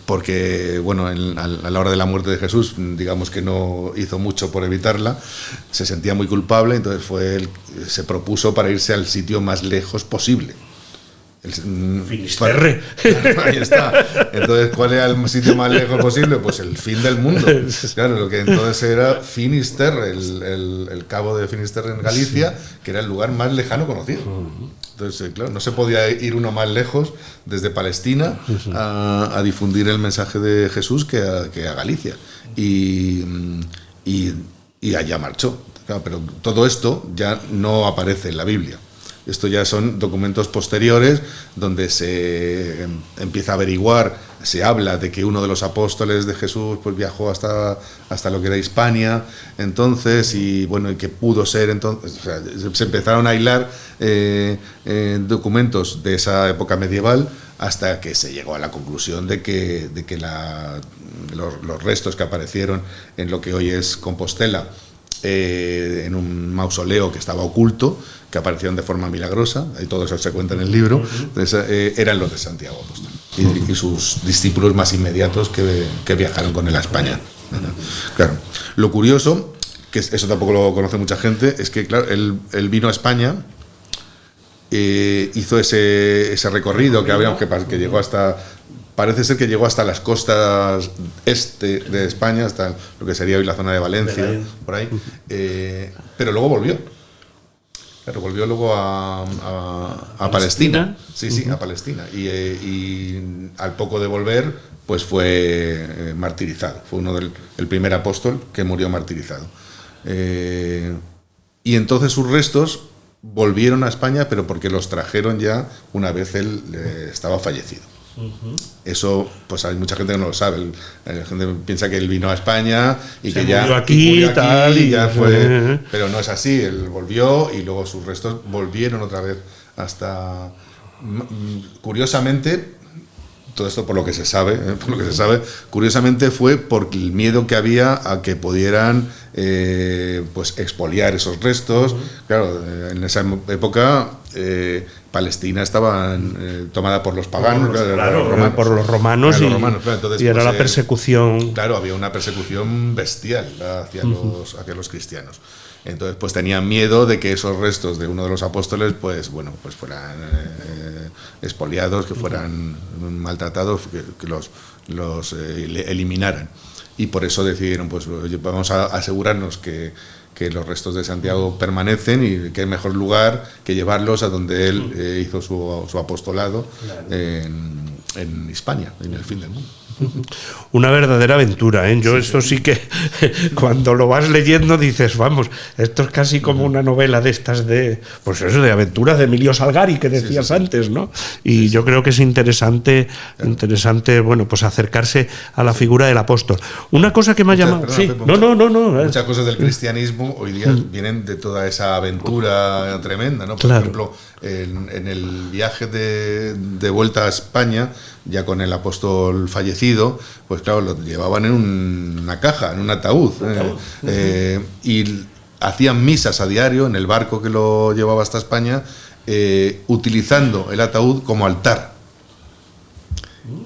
porque bueno, a la hora de la muerte de Jesús, digamos que no hizo mucho por evitarla, se sentía muy culpable, entonces se propuso para irse al sitio más lejos posible. Finisterre. Ahí está. Entonces, ¿cuál era el sitio más lejos posible? Pues el fin del mundo. Claro, lo que entonces era Finisterre, el cabo de Finisterre en Galicia, que era el lugar más lejano conocido. Entonces, claro, no se podía ir uno más lejos desde Palestina a difundir el mensaje de Jesús que a Galicia. Y allá marchó. Claro, pero todo esto ya no aparece en la Biblia. Esto ya son documentos posteriores donde se empieza a averiguar, se habla de que uno de los apóstoles de Jesús pues viajó hasta lo que era Hispania, entonces, y bueno, y que pudo ser entonces, o sea, se empezaron a hilar documentos de esa época medieval hasta que se llegó a la conclusión de que los restos que aparecieron en lo que hoy es Compostela, en un mausoleo que estaba oculto, que aparecieron de forma milagrosa, y todo eso se cuenta en el libro, entonces, eran los de Santiago Apóstol y sus discípulos más inmediatos que viajaron con él a España. Claro, lo curioso, que eso tampoco lo conoce mucha gente, es que claro, él vino a España, hizo ese recorrido que llegó hasta... Parece ser que llegó hasta las costas este de España, hasta lo que sería hoy la zona de Valencia, por ahí, pero luego volvió. Claro, volvió luego a Palestina. Sí, a Palestina. Y al poco de volver, pues fue martirizado. Fue el primer apóstol que murió martirizado. Y entonces sus restos volvieron a España, pero porque los trajeron ya una vez él estaba fallecido. Eso, pues hay mucha gente que no lo sabe. La gente piensa que él vino a España y que ya murió aquí, tal, y ya fue, pero no es así. Él volvió y luego sus restos volvieron otra vez hasta. Curiosamente, todo esto por lo que se sabe, curiosamente fue por el miedo que había a que pudieran pues expoliar esos restos. Claro, en esa época Palestina estaba tomada por los paganos, por los romanos, claro, entonces, y era pues, la persecución. Claro, había una persecución bestial hacia los cristianos. Entonces, pues tenían miedo de que esos restos de uno de los apóstoles, pues bueno, pues fueran expoliados, que fueran maltratados, que los eliminaran. Y por eso decidieron, pues vamos a asegurarnos que los restos de Santiago permanecen y que hay mejor lugar que llevarlos a donde él hizo su apostolado, en Hispania, en el fin del mundo. Una verdadera aventura, ¿eh? Yo esto sí que cuando lo vas leyendo dices, vamos, esto es casi como una novela de estas pues eso, de aventuras de Emilio Salgari que decías antes, ¿no? Y yo creo que es interesante, bueno, pues acercarse a la figura del apóstol. Una cosa que me ha llamado... Muchas cosas del cristianismo hoy día vienen de toda esa aventura tremenda, ¿no? Por ejemplo, en el viaje de vuelta a España, ya con el apóstol fallecido, pues claro, lo llevaban en una caja, en un ataúd. Y hacían misas a diario en el barco que lo llevaba hasta España, utilizando el ataúd como altar.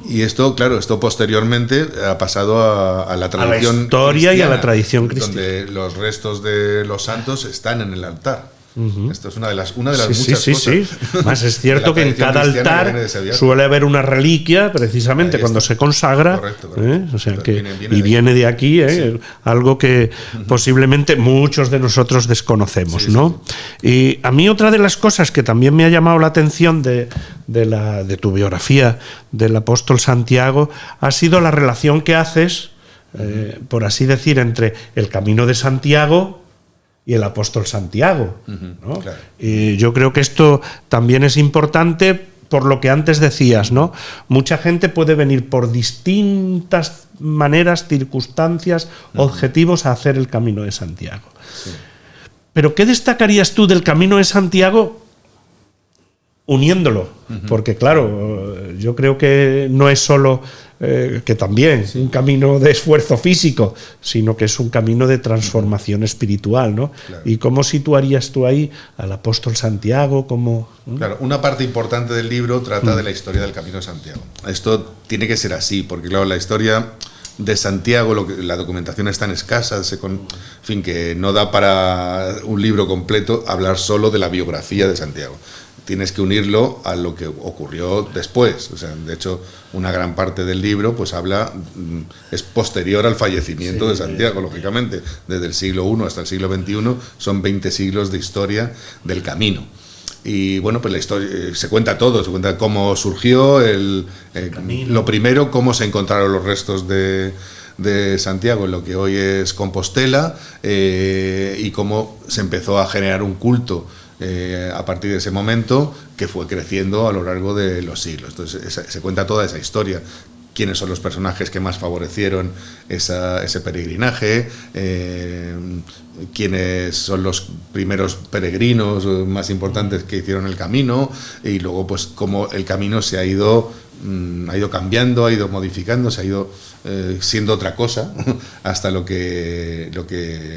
Y esto, claro, posteriormente ha pasado a la tradición, a la historia cristiana, y a la tradición cristiana, donde los restos de los santos están en el altar. Esto es una de las muchas cosas. Sí. Más es cierto que en cada altar suele haber una reliquia, precisamente cuando se consagra. Correcto. O sea que viene de aquí, algo que posiblemente muchos de nosotros desconocemos, ¿no? Y a mí otra de las cosas que también me ha llamado la atención de tu biografía del apóstol Santiago ha sido la relación que haces, por así decir, entre el Camino de Santiago y el apóstol Santiago, ¿no? Claro. Y yo creo que esto también es importante por lo que antes decías, ¿no? Mucha gente puede venir por distintas maneras, circunstancias, objetivos a hacer el Camino de Santiago. Sí. Pero ¿qué destacarías tú del Camino de Santiago uniéndolo? Porque claro, yo creo que no es solo que también un camino de esfuerzo físico, sino que es un camino de transformación espiritual, ¿no? Claro. ¿Y cómo situarías tú ahí al apóstol Santiago? Claro, una parte importante del libro trata de la historia del Camino de Santiago. Esto tiene que ser así, porque claro, la historia de Santiago, la documentación es tan escasa, en fin, que no da para un libro completo hablar solo de la biografía de Santiago. Tienes que unirlo a lo que ocurrió después. O sea, de hecho, una gran parte del libro pues es posterior al fallecimiento de Santiago, lógicamente. Desde el siglo I hasta el siglo XXI son 20 siglos de historia del camino. Y bueno, pues la historia se cuenta todo, se cuenta cómo surgió lo primero, cómo se encontraron los restos de Santiago en lo que hoy es Compostela, y cómo se empezó a generar un culto a partir de ese momento, que fue creciendo a lo largo de los siglos. Entonces se cuenta toda esa historia. Quiénes son los personajes que más favorecieron ese peregrinaje, quiénes son los primeros peregrinos más importantes que hicieron el camino, y luego pues cómo el camino se ha ido cambiando, ha ido modificando, se ha ido siendo otra cosa hasta lo que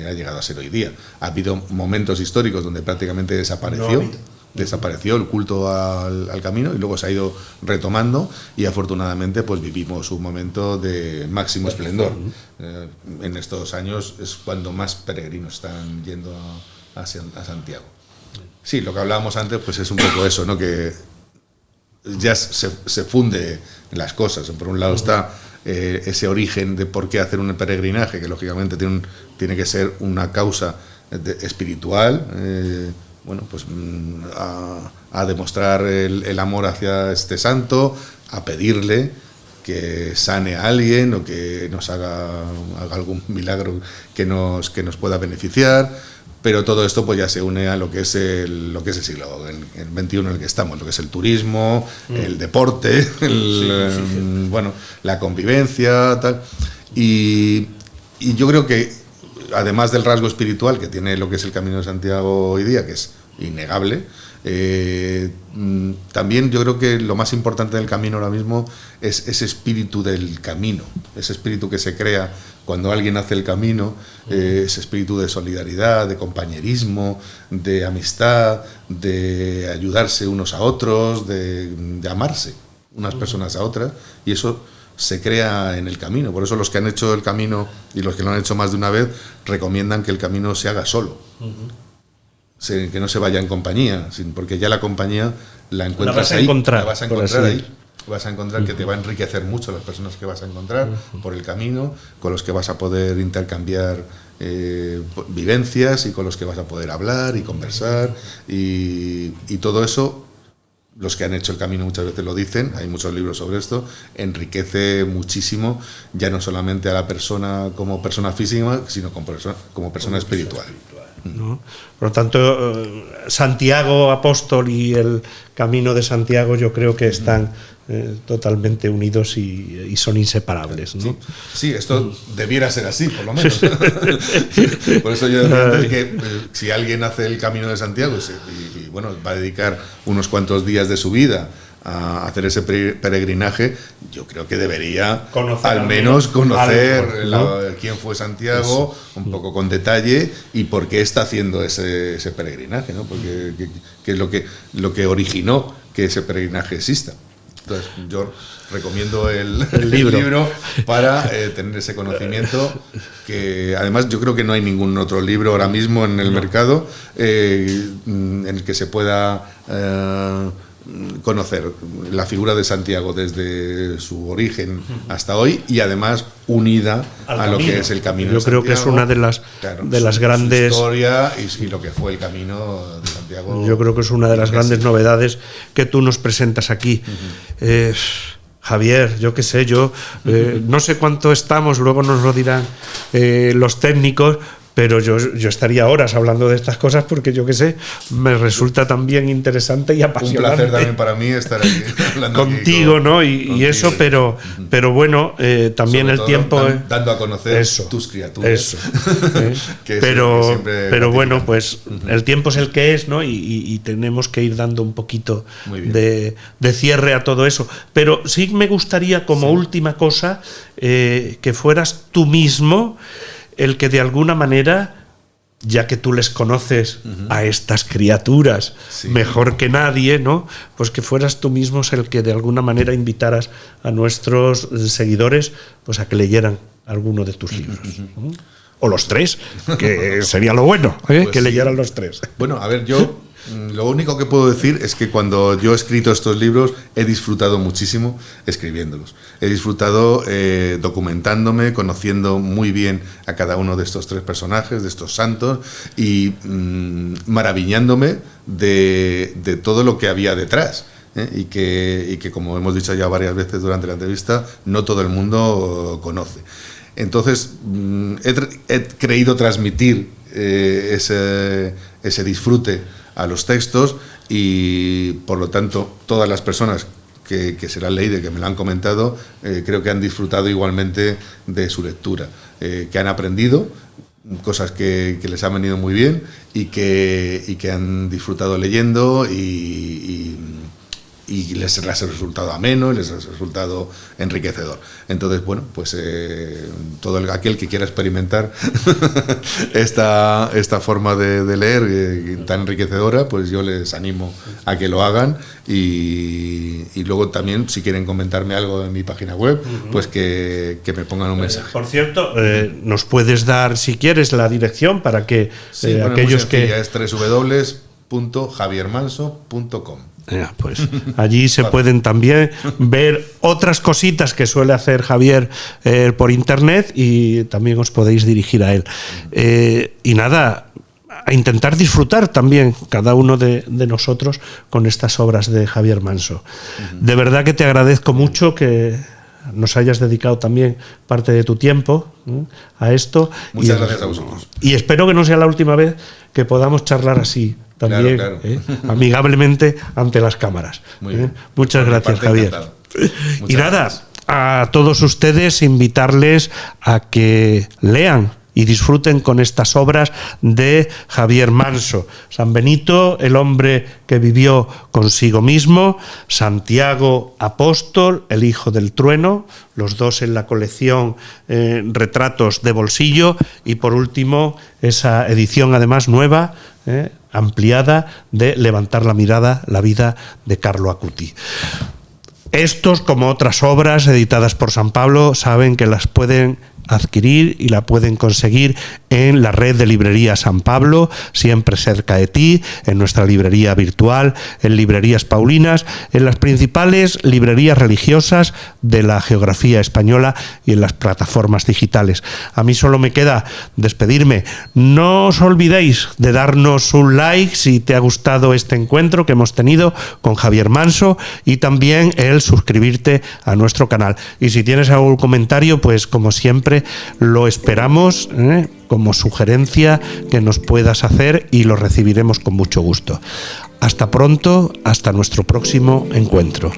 ha llegado a ser hoy día. Ha habido momentos históricos donde prácticamente desapareció el culto al camino, y luego se ha ido retomando, y afortunadamente pues vivimos un momento de máximo esplendor. En estos años es cuando más peregrinos están yendo a Santiago. Sí, lo que hablábamos antes pues es un poco eso, ¿no? Que ya se funde las cosas. Por un lado está ese origen de por qué hacer un peregrinaje, que lógicamente tiene que ser una causa espiritual, bueno, pues a demostrar el amor hacia este santo, a pedirle que sane a alguien o que nos haga algún milagro que nos pueda beneficiar. Pero todo esto pues ya se une a lo que es el siglo el XXI en el que estamos, lo que es el turismo, el deporte, bueno, la convivencia, tal. Y yo creo que además del rasgo espiritual que tiene lo que es el Camino de Santiago hoy día, que es innegable, también yo creo que lo más importante del camino ahora mismo es ese espíritu del camino, ese espíritu que se crea cuando alguien hace el camino, ese espíritu de solidaridad, de compañerismo, de amistad, de ayudarse unos a otros, de amarse unas personas a otras, y eso se crea en el camino. Por eso los que han hecho el camino y los que lo han hecho más de una vez recomiendan que el camino se haga solo. Que no se vaya en compañía, porque ya la compañía la encuentras ahí, la vas a encontrar ahí. Vas a encontrar que te va a enriquecer mucho las personas que vas a encontrar por el camino, con los que vas a poder intercambiar vivencias, y con los que vas a poder hablar y conversar, y todo eso los que han hecho el camino muchas veces lo dicen, hay muchos libros sobre esto, enriquece muchísimo, ya no solamente a la persona como persona física, sino como persona espiritual. ¿No? Por lo tanto, Santiago Apóstol y el Camino de Santiago yo creo que están totalmente unidos y son inseparables, ¿no? Sí, esto debiera ser así, por lo menos. Por eso yo decía antes que si alguien hace el Camino de Santiago y bueno, va a dedicar unos cuantos días de su vida a hacer ese peregrinaje, yo creo que debería al menos conocer algo, ¿no? Quién fue Santiago, un poco con detalle, y por qué está haciendo ese peregrinaje, ¿no? Porque qué es lo que originó que ese peregrinaje exista. Entonces, yo recomiendo el libro para tener ese conocimiento, que además yo creo que no hay ningún otro libro ahora mismo en el mercado en el que se pueda conocer la figura de Santiago desde su origen hasta hoy, y además unida a lo que es el camino de Santiago. Yo creo que es una de las grandes... Su historia y lo que fue el camino de Santiago. Yo creo que es una de las grandes novedades que tú nos presentas aquí. Javier, yo qué sé, no sé cuánto estamos, luego nos lo dirán los técnicos, pero yo estaría horas hablando de estas cosas porque yo qué sé, me resulta también interesante y apasionante. Un placer también para mí estar aquí hablando contigo, ¿no? Y eso, pero bueno, también sobre el tiempo... dando a conocer tus criaturas. Eso. Pero bueno, pues el tiempo es el que es, ¿no? Y tenemos que ir dando un poquito de cierre a todo eso. Pero sí me gustaría, como última cosa, que fueras tú mismo el que de alguna manera, ya que tú les conoces a estas criaturas mejor que nadie, ¿no? Pues que fueras tú mismo el que de alguna manera invitaras a nuestros seguidores pues a que leyeran alguno de tus libros. O los tres, que sería lo bueno, pues que leyeran los tres. Bueno, a ver, yo lo único que puedo decir es que cuando yo he escrito estos libros he disfrutado muchísimo escribiéndolos. He disfrutado documentándome, conociendo muy bien a cada uno de estos tres personajes, de estos santos, y maravillándome de todo lo que había detrás. Y que, como hemos dicho ya varias veces durante la entrevista, no todo el mundo conoce. Entonces, he creído transmitir ese disfrute a los textos, y por lo tanto todas las personas que se la han leído y que me lo han comentado, creo que han disfrutado igualmente de su lectura, que han aprendido cosas que les han venido muy bien y que han disfrutado leyendo, y les ha resultado ameno, les ha resultado enriquecedor. Entonces, bueno, pues todo aquel que quiera experimentar esta forma de leer tan enriquecedora, pues yo les animo a que lo hagan, y luego también, si quieren comentarme algo en mi página web, pues que me pongan un mensaje. Por cierto, nos puedes dar, si quieres, la dirección para que aquellos que... es www.javiermanso.com. Pues allí se pueden también ver otras cositas que suele hacer Javier por internet, y también os podéis dirigir a él. Y nada, a intentar disfrutar también cada uno de nosotros con estas obras de Javier Manso. De verdad que te agradezco mucho que nos hayas dedicado también parte de tu tiempo a esto. Muchas gracias a vosotros. Y espero que no sea la última vez que podamos charlar así también, claro. Amigablemente ante las cámaras. Muchas gracias, Javier. Y nada, a todos ustedes invitarles a que lean y disfruten con estas obras de Javier Manso. San Benito, el hombre que vivió consigo mismo; Santiago Apóstol, el hijo del trueno, los dos en la colección Retratos de bolsillo, y por último esa edición además nueva, ampliada, de Levantar la mirada, la vida de Carlo Acuti. Estos, como otras obras editadas por San Pablo, saben que las pueden adquirir y la pueden conseguir en la red de librería San Pablo, siempre cerca de ti, en nuestra librería virtual, en librerías paulinas, en las principales librerías religiosas de la geografía española y en las plataformas digitales. A mí solo me queda despedirme. No os olvidéis de darnos un like si te ha gustado este encuentro que hemos tenido con Javier Manso, y también el suscribirte a nuestro canal. Y si tienes algún comentario, pues como siempre lo esperamos, como sugerencia que nos puedas hacer, y lo recibiremos con mucho gusto. Hasta pronto, hasta nuestro próximo encuentro.